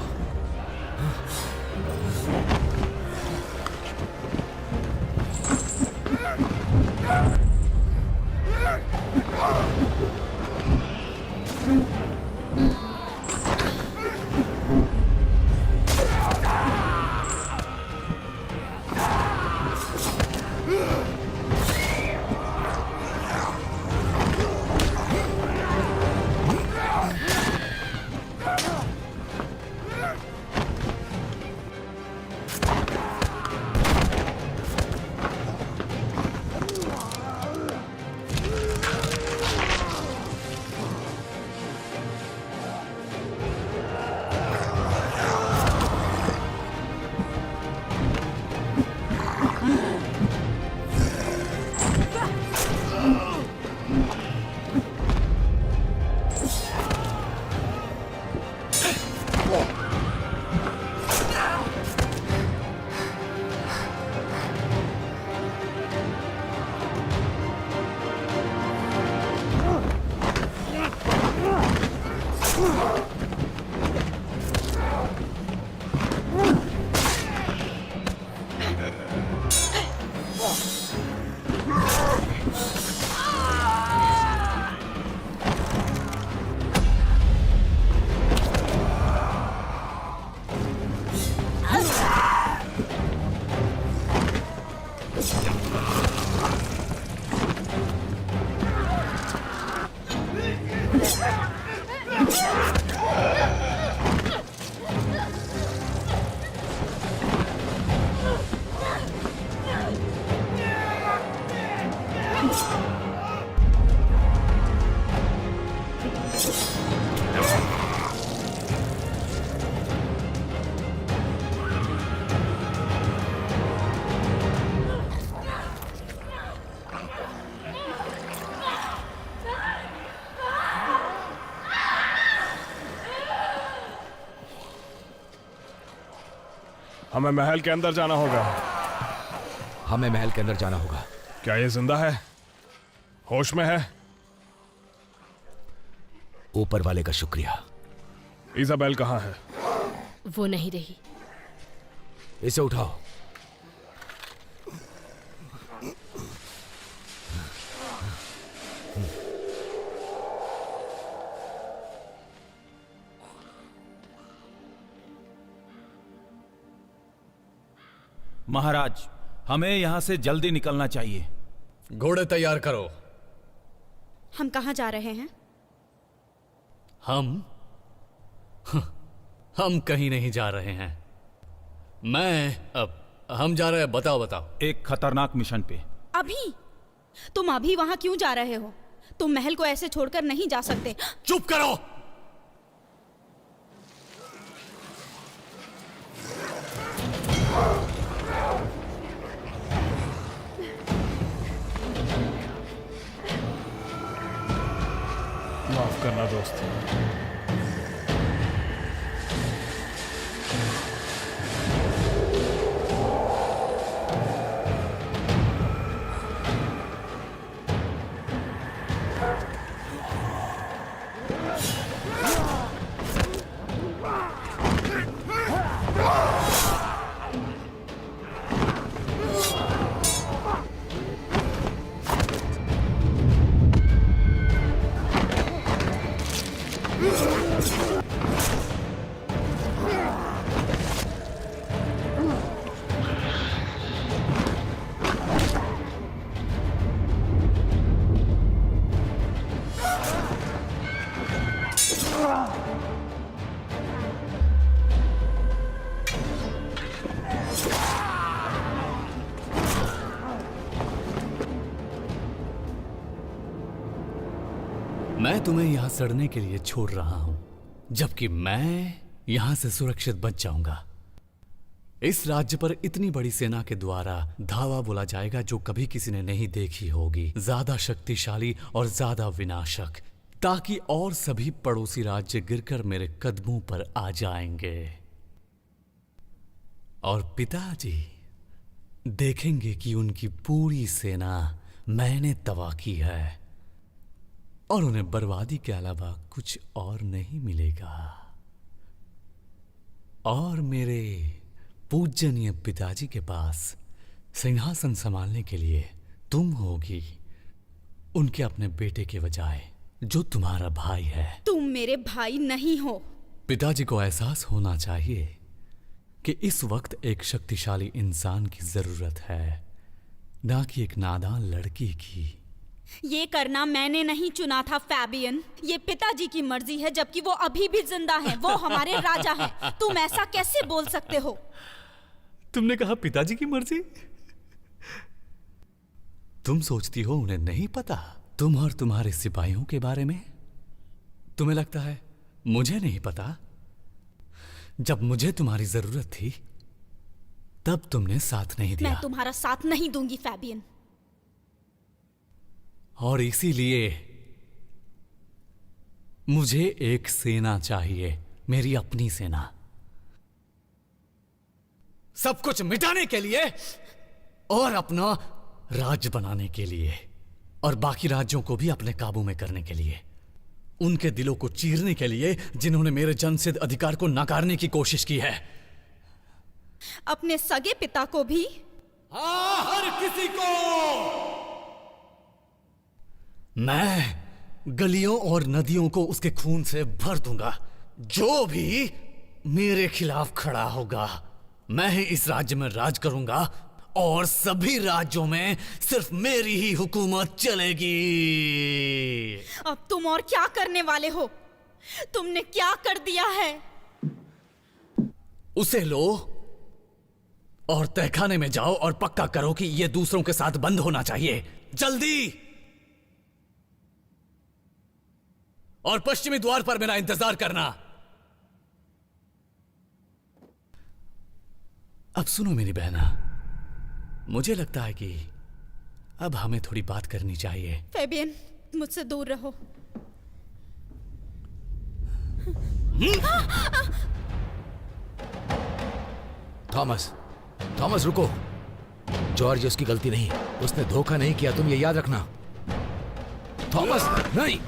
हमें महल के अंदर जाना होगा। हमें महल के अंदर जाना होगा। क्या ये जिंदा है? होश में है? ऊपर वाले का शुक्रिया। इजाबेल कहाँ है? वो नहीं रही। इसे उठाओ। महाराज, हमें यहां से जल्दी निकलना चाहिए। घोड़े तैयार करो। हम कहाँ जा रहे हैं? हम कहीं नहीं जा रहे हैं। हम जा रहे हैं। बताओ बताओ। एक खतरनाक मिशन पे। अभी? तुम अभी वहां क्यों जा रहे हो? तुम महल को ऐसे छोड़कर नहीं जा सकते। चुप करो। माफ करना दोस्त। मैं तुम्हें यहां सड़ने के लिए छोड़ रहा हूं, जबकि मैं यहां से सुरक्षित बच जाऊंगा। इस राज्य पर इतनी बड़ी सेना के द्वारा धावा बोला जाएगा जो कभी किसी ने नहीं देखी होगी, ज्यादा शक्तिशाली और ज्यादा विनाशक, ताकि और सभी पड़ोसी राज्य गिरकर मेरे कदमों पर आ जाएंगे। और पिताजी देखेंगे कि उनकी पूरी सेना मैंने तबाह की है और उन्हें बर्बादी के अलावा कुछ और नहीं मिलेगा। और मेरे पूजनीय पिताजी के पास सिंहासन संभालने के लिए तुम होगी, उनके अपने बेटे के बजाय, जो तुम्हारा भाई है। तुम मेरे भाई नहीं हो। पिताजी को एहसास होना चाहिए कि इस वक्त एक शक्तिशाली इंसान की जरूरत है, ना कि एक नादान लड़की की। ये करना मैंने नहीं चुना था फैबियन। ये पिताजी की मर्जी है, जबकि वो अभी भी जिंदा हैं। वो हमारे राजा हैं। तुम ऐसा कैसे बोल सकते हो? तुमने कहा पिताजी की मर्जी? तुम सोचती हो उन्हें नहीं पता तुम और तुम्हारे सिपाहियों के बारे में? तुम्हें लगता है मुझे नहीं पता? जब मुझे तुम्हारी जरूरत थी तब तुमने साथ नहीं दिया। मैं तुम्हारा साथ नहीं दूंगी फैबियन। और इसीलिए मुझे एक सेना चाहिए, मेरी अपनी सेना। सब कुछ मिटाने के लिए और अपना राज्य बनाने के लिए, और बाकी राज्यों को भी अपने काबू में करने के लिए, उनके दिलों को चीरने के लिए जिन्होंने मेरे जन्मसिद्ध अधिकार को नकारने की कोशिश की है। अपने सगे पिता को भी? हाँ, हर किसी को। मैं गलियों और नदियों को उसके खून से भर दूंगा। जो भी मेरे खिलाफ खड़ा होगा, मैं ही इस राज्य में राज करूंगा, और सभी राज्यों में सिर्फ मेरी ही हुकूमत चलेगी। अब तुम और क्या करने वाले हो? तुमने क्या कर दिया है? उसे लो और तहखाने में जाओ और पक्का करो कि यह दूसरों के साथ बंद होना चाहिए, जल्दी। और पश्चिमी द्वार पर मेरा इंतजार करना। अब सुनो मेरी बहना, मुझे लगता है कि अब हमें थोड़ी बात करनी चाहिए। फेबियन, मुझसे दूर रहो। थॉमस, थॉमस रुको। जॉर्ज उसकी गलती नहीं, उसने धोखा नहीं किया, तुम ये याद रखना। थॉमस नहीं।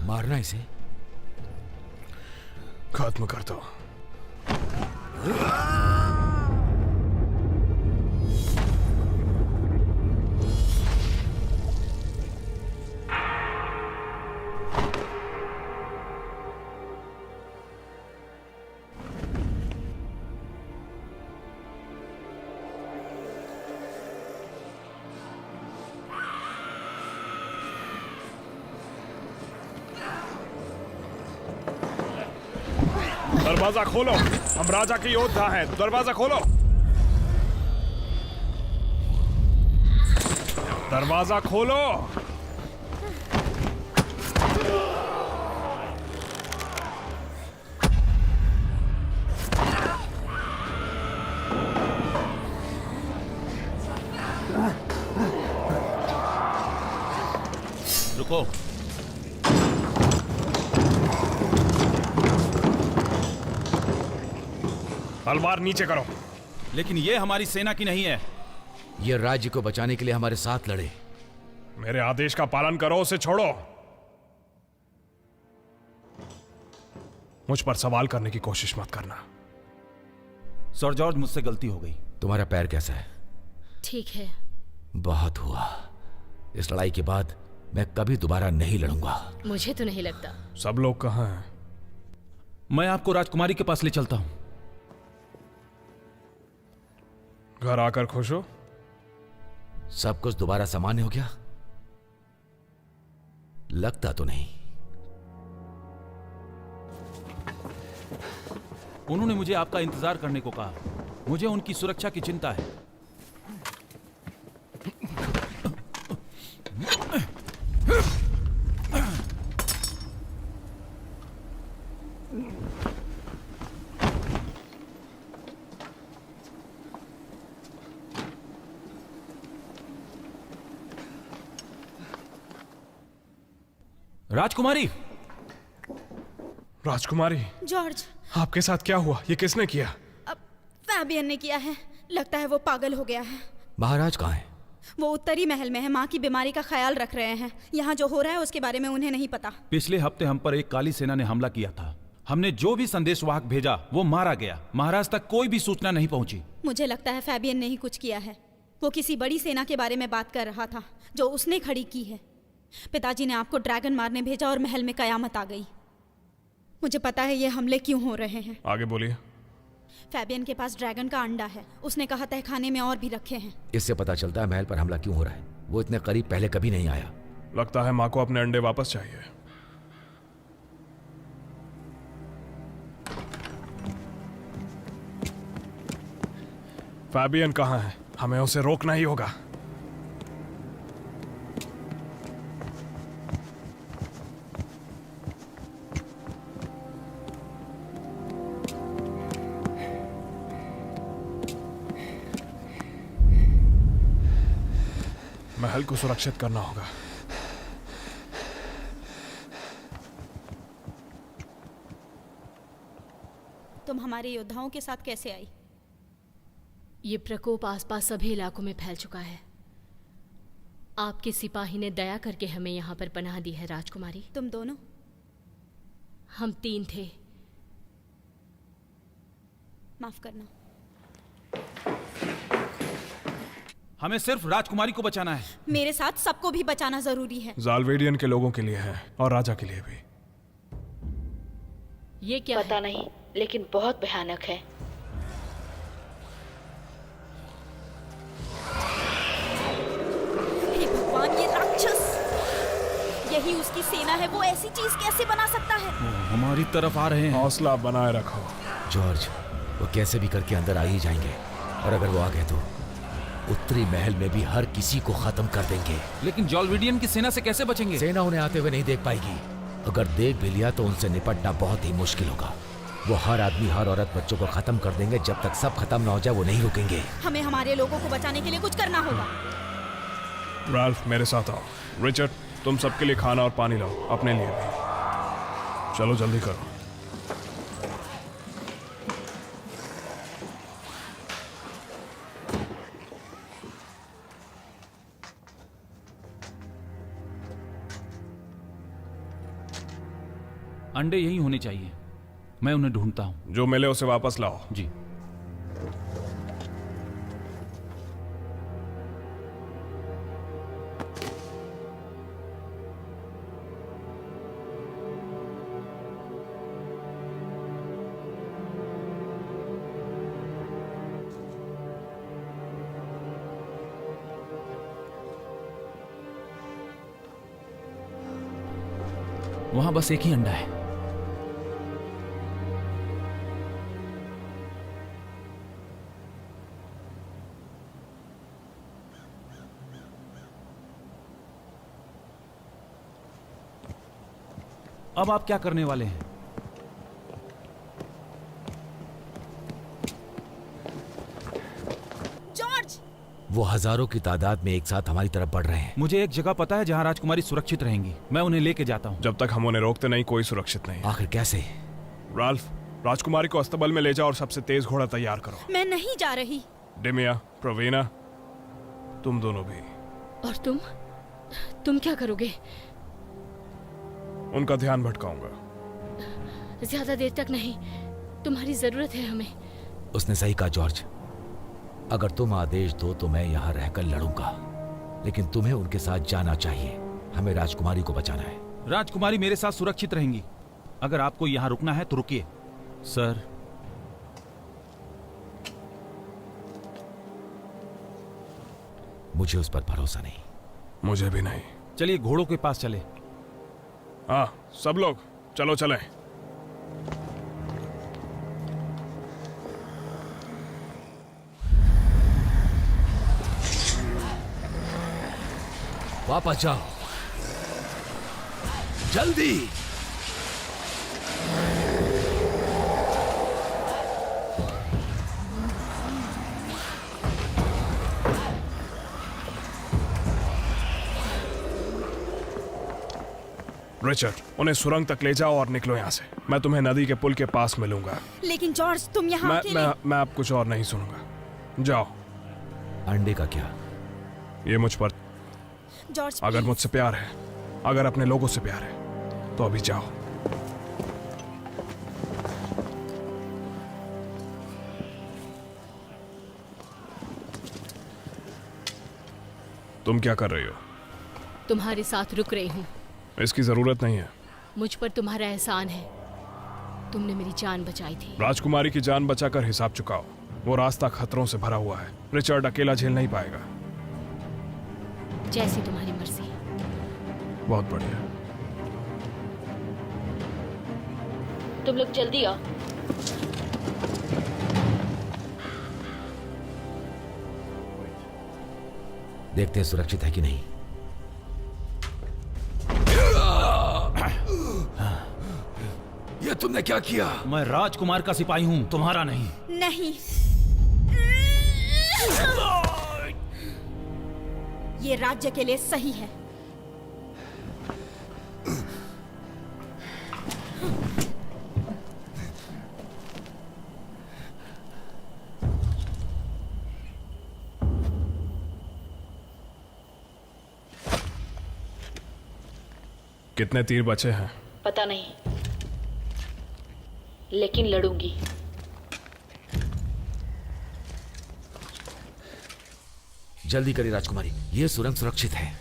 मारना इसे, खत्म कर दो। दरवाजा खोलो, हम राजा के योद्धा हैं। दरवाजा खोलो, दरवाजा खोलो। रुको। तलवार नीचे करो। लेकिन ये हमारी सेना की नहीं है। ये राज्य को बचाने के लिए हमारे साथ लड़े। मेरे आदेश का पालन करो, उसे छोड़ो। मुझ पर सवाल करने की कोशिश मत करना। सर जॉर्ज, मुझसे गलती हो गई। तुम्हारा पैर कैसा है? ठीक है। बहुत हुआ। इस लड़ाई के बाद मैं कभी दोबारा नहीं लड़ूंगा। मुझे तो नहीं लगता। सब लोग कहाँ हैं? मैं आपको राजकुमारी के पास ले चलता हूं। घर आकर खुश हो? सब कुछ दोबारा सामान्य हो गया? लगता तो नहीं। उन्होंने मुझे आपका इंतजार करने को कहा। मुझे उनकी सुरक्षा की चिंता है। राजकुमारी! राजकुमारी, जॉर्ज, आपके साथ क्या हुआ? ये किसने किया? अब फैबियन ने किया है। लगता है वो पागल हो गया है। महाराज कहाँ हैं? वो उत्तरी महल में है, माँ की बीमारी का ख्याल रख रहे हैं। यहाँ जो हो रहा है उसके बारे में उन्हें नहीं पता। पिछले हफ्ते हम पर एक काली सेना ने हमला किया था। हमने जो भी संदेशवाहक भेजा वो मारा गया। महाराज तक कोई भी सूचना नहीं पहुंची। मुझे लगता है फैबियन ने ही कुछ किया है। वो किसी बड़ी सेना के बारे में बात कर रहा था जो उसने खड़ी की है। पिताजी ने आपको ड्रैगन मारने भेजा और महल में कयामत आ गई। मुझे पता है ये हमले क्यों हो रहे हैं। आगे बोलिए। फैबियन के पास ड्रैगन का अंडा है। उसने कहा तहखाने में और भी रखे हैं। इससे पता चलता है महल पर हमला क्यों हो रहा है। वो इतने करीब पहले कभी नहीं आया। लगता है माँ को अपने अंडे वापस चाहिए। फैबियन कहाँ है? हमें उसे रोकना ही होगा। महल को सुरक्षित करना होगा। तुम हमारे योद्धाओं के साथ कैसे आई? ये प्रकोप आसपास सभी इलाकों में फैल चुका है। आपके सिपाही ने दया करके हमें यहाँ पर पनाह दी है राजकुमारी। तुम दोनों? हम 3 थे। माफ करना। हमें सिर्फ राजकुमारी को बचाना है। मेरे साथ सबको भी बचाना जरूरी है। जालवेडियन के लोगों के लिए है और राजा के लिए भी। ये क्या पता है? नहीं, लेकिन बहुत भयानक है। हे भगवान, ये राक्षस! यही उसकी सेना है। वो ऐसी चीज कैसे बना सकता है? हमारी तरफ आ रहे हैं। हौसला बनाए रखो। जॉर्ज, वो कैसे भी करके अंदर आ ही जाएंगे और अगर वो आ गए तो उत्तरी महल में भी हर किसी को खत्म कर देंगे। लेकिन जॉलविडियन की सेना से कैसे बचेंगे? सेना उन्हें आते हुए नहीं देख पाएगी। अगर देख भी लिया तो उनसे निपटना बहुत ही मुश्किल होगा। वो हर आदमी, हर औरत, बच्चों को खत्म कर देंगे। जब तक सब खत्म ना हो जाए वो नहीं रुकेंगे। हमें हमारे लोगों को बचाने के लिए कुछ करना होगा। राल्फ, मेरे साथ आओ। रिचर्ड, तुम सबके लिए खाना और पानी लाओ, अपने लिए भी। चलो जल्दी करो। अंडे यही होने चाहिए। मैं उन्हें ढूंढता हूँ। जो मिले उसे वापस लाओ। जी। वहां बस एक ही अंडा है। अब आप क्या करने वाले हैं? जॉर्ज! वो हजारों की तादाद में एक साथ हमारी तरफ बढ़ रहे हैं। मुझे एक जगह पता है जहां राजकुमारी सुरक्षित रहेंगी। मैं उन्हें लेके जाता हूं। जब तक हम उन्हें रोकते नहीं, कोई सुरक्षित नहीं। आखिर कैसे? राल्फ, राजकुमारी को अस्तबल में ले जाओ और सबसे तेज घोड़ा तैयार करो। मैं नहीं जा रही। डिमिया, प्रवीणा, तुम दोनों भी। और तुम क्या करोगे? उनका ध्यान भटकाऊंगा। ज्यादा देर तक नहीं, तुम्हारी जरूरत है हमें। उसने सही कहा जॉर्ज। अगर तुम आदेश दो तो मैं यहाँ रहकर लड़ूंगा, लेकिन तुम्हें उनके साथ जाना चाहिए। हमें राजकुमारी को बचाना है। राजकुमारी मेरे साथ सुरक्षित रहेंगी। अगर आपको यहाँ रुकना है तो रुकिए। सर, मुझे उस पर भरोसा नहीं। मुझे भी नहीं। चलिए घोड़ों के पास चले। हाँ, सब लोग चलो चलें। वापस जाओ, जल्दी। रिचर्ड, उन्हें सुरंग तक ले जाओ और निकलो यहाँ से। मैं तुम्हें नदी के पुल के पास मिलूंगा। लेकिन जॉर्ज, तुम यहाँ अकेले। मैं अब कुछ और नहीं सुनूंगा। जाओ। अंडे का क्या? ये मुझ पर जॉर्ज, अगर प्लीज। मुझसे प्यार है, अगर अपने लोगों से प्यार है, तो अभी जाओ। तुम क्या कर रही हो? तुम्हारे साथ रुक रही हूँ। इसकी जरूरत नहीं है। मुझ पर तुम्हारा एहसान है, तुमने मेरी जान बचाई थी। राजकुमारी की जान बचाकर हिसाब चुकाओ। वो रास्ता खतरों से भरा हुआ है, रिचर्ड अकेला झेल नहीं पाएगा। जैसी तुम्हारी मर्जी। बहुत बढ़िया। तुम लोग जल्दी आओ। देखते हैं सुरक्षित है कि नहीं। ये तुमने क्या किया? मैं राजकुमार का सिपाही हूं, तुम्हारा नहीं। नहीं, ये राज्य के लिए सही है। कितने तीर बचे हैं? पता नहीं, लेकिन लड़ूंगी। जल्दी करिए राजकुमारी, ये सुरंग सुरक्षित है।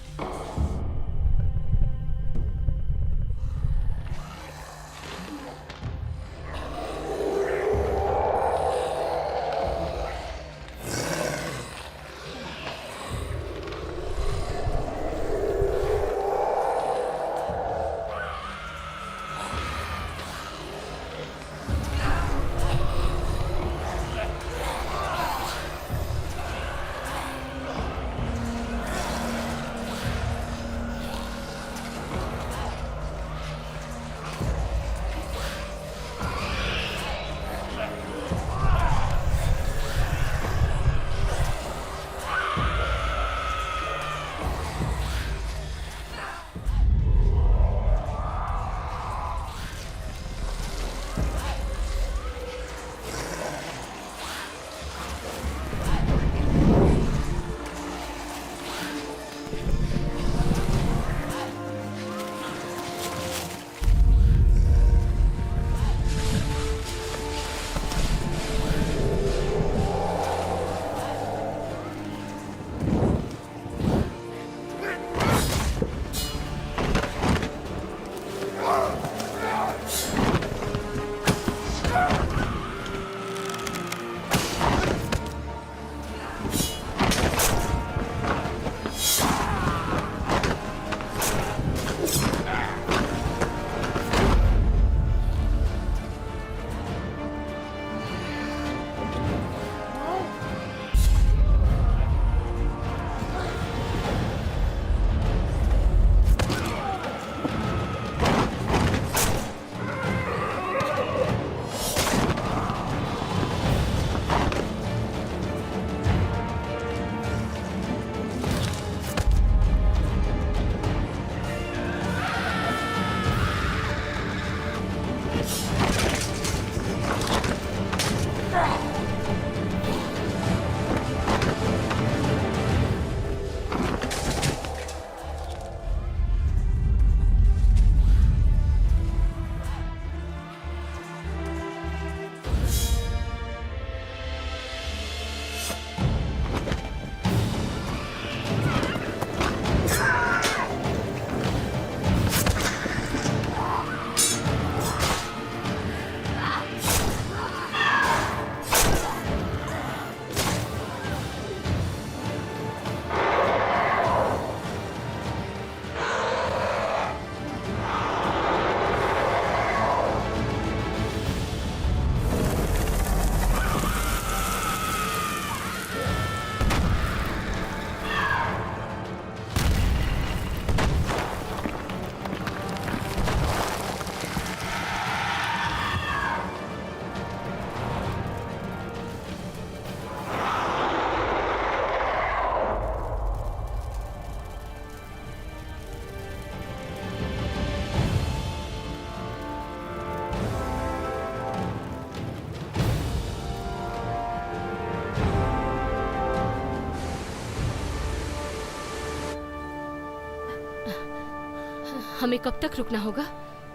हमें कब तक रुकना होगा?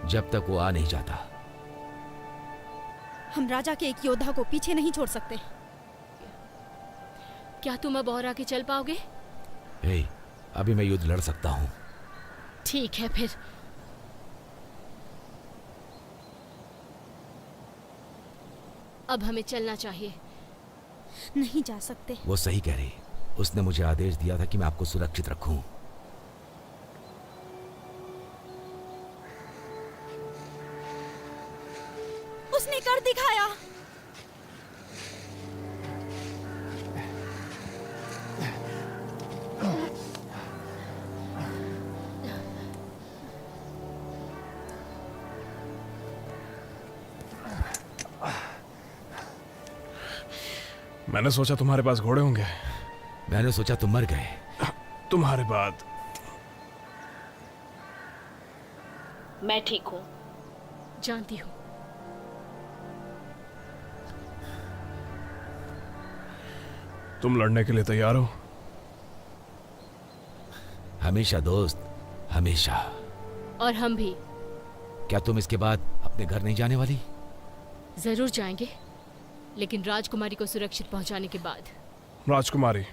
जब तक वो आ नहीं जाता। हम राजा के एक योद्धा को पीछे नहीं छोड़ सकते। क्या तुम अब और आगे चल पाओगे? हे, अभी मैं युद्ध लड़ सकता हूँ, ठीक है फिर। अब हमें चलना चाहिए। नहीं जा सकते। वो सही कह रही। उसने मुझे आदेश दिया था कि मैं आपको सुरक्षित रखूं। उसने कर दिखाया। मैंने सोचा तुम्हारे पास घोड़े होंगे। मैंने सोचा तुम मर गए। तुम्हारे बाद मैं ठीक हूँ। जानती हूँ। तुम लड़ने के लिए तैयार हो? हमेशा दोस्त, हमेशा। और हम भी। क्या तुम इसके बाद अपने घर नहीं जाने वाली? जरूर जाएंगे, लेकिन राजकुमारी को सुरक्षित पहुंचाने के बाद। राजकुमारी,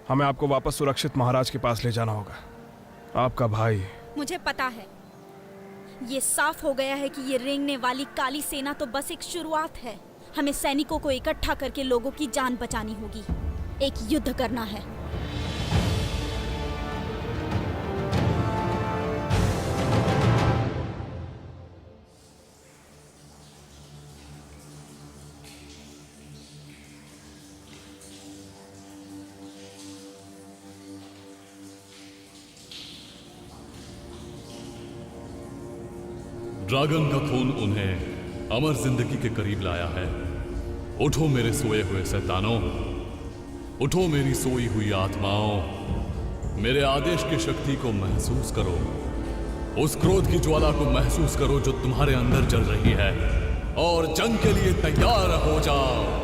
हमें आपको वापस सुरक्षित महाराज के पास ले जाना होगा। आपका भाई। मुझे पता है। ये साफ हो गया है कि ये रेंगने वाली काली सेना तो बस एक शुरुआत है। हमें सैनिकों को इकट्ठा करके लोगों की जान बचानी होगी। एक युद्ध करना है। ड्रैगन का खून उन्हें अमर जिंदगी के करीब लाया है। उठो मेरे सोए हुए शैतानों, उठो मेरी सोई हुई आत्माओं, मेरे आदेश की शक्ति को महसूस करो। उस क्रोध की ज्वाला को महसूस करो जो तुम्हारे अंदर जल रही है, और जंग के लिए तैयार हो जाओ।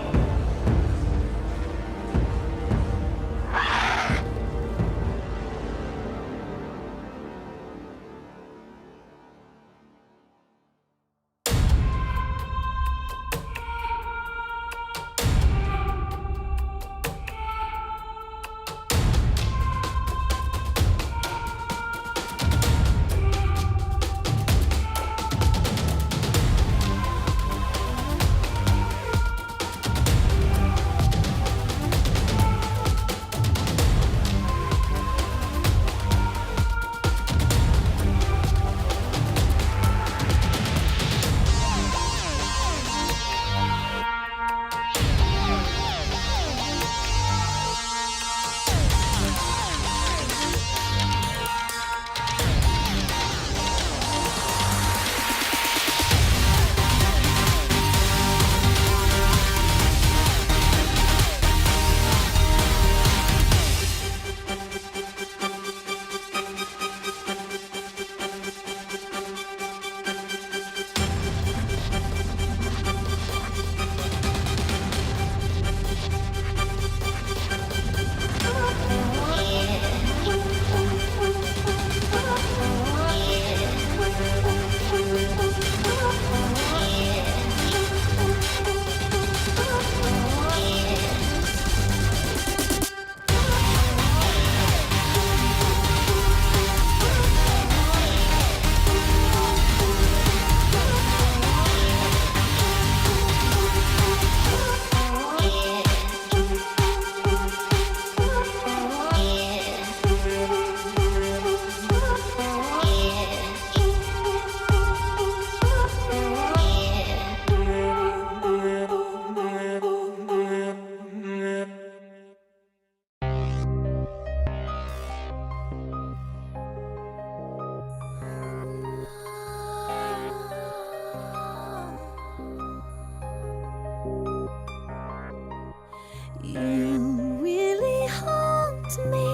You really haunt me.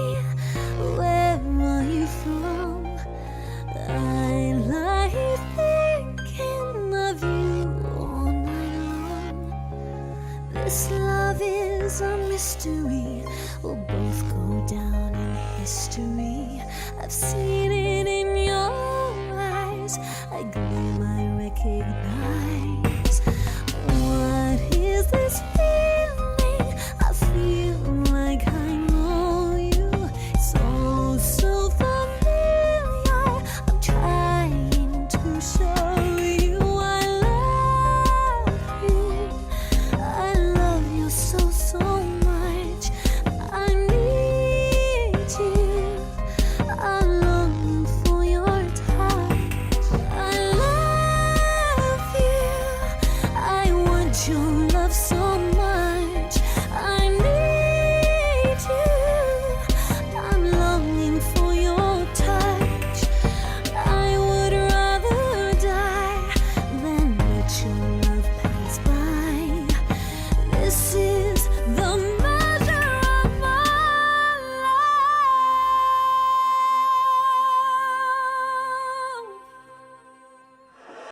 Where are you from? I lie here thinking of you all night long. This love is a mystery. We'll both go down in history. I've seen it in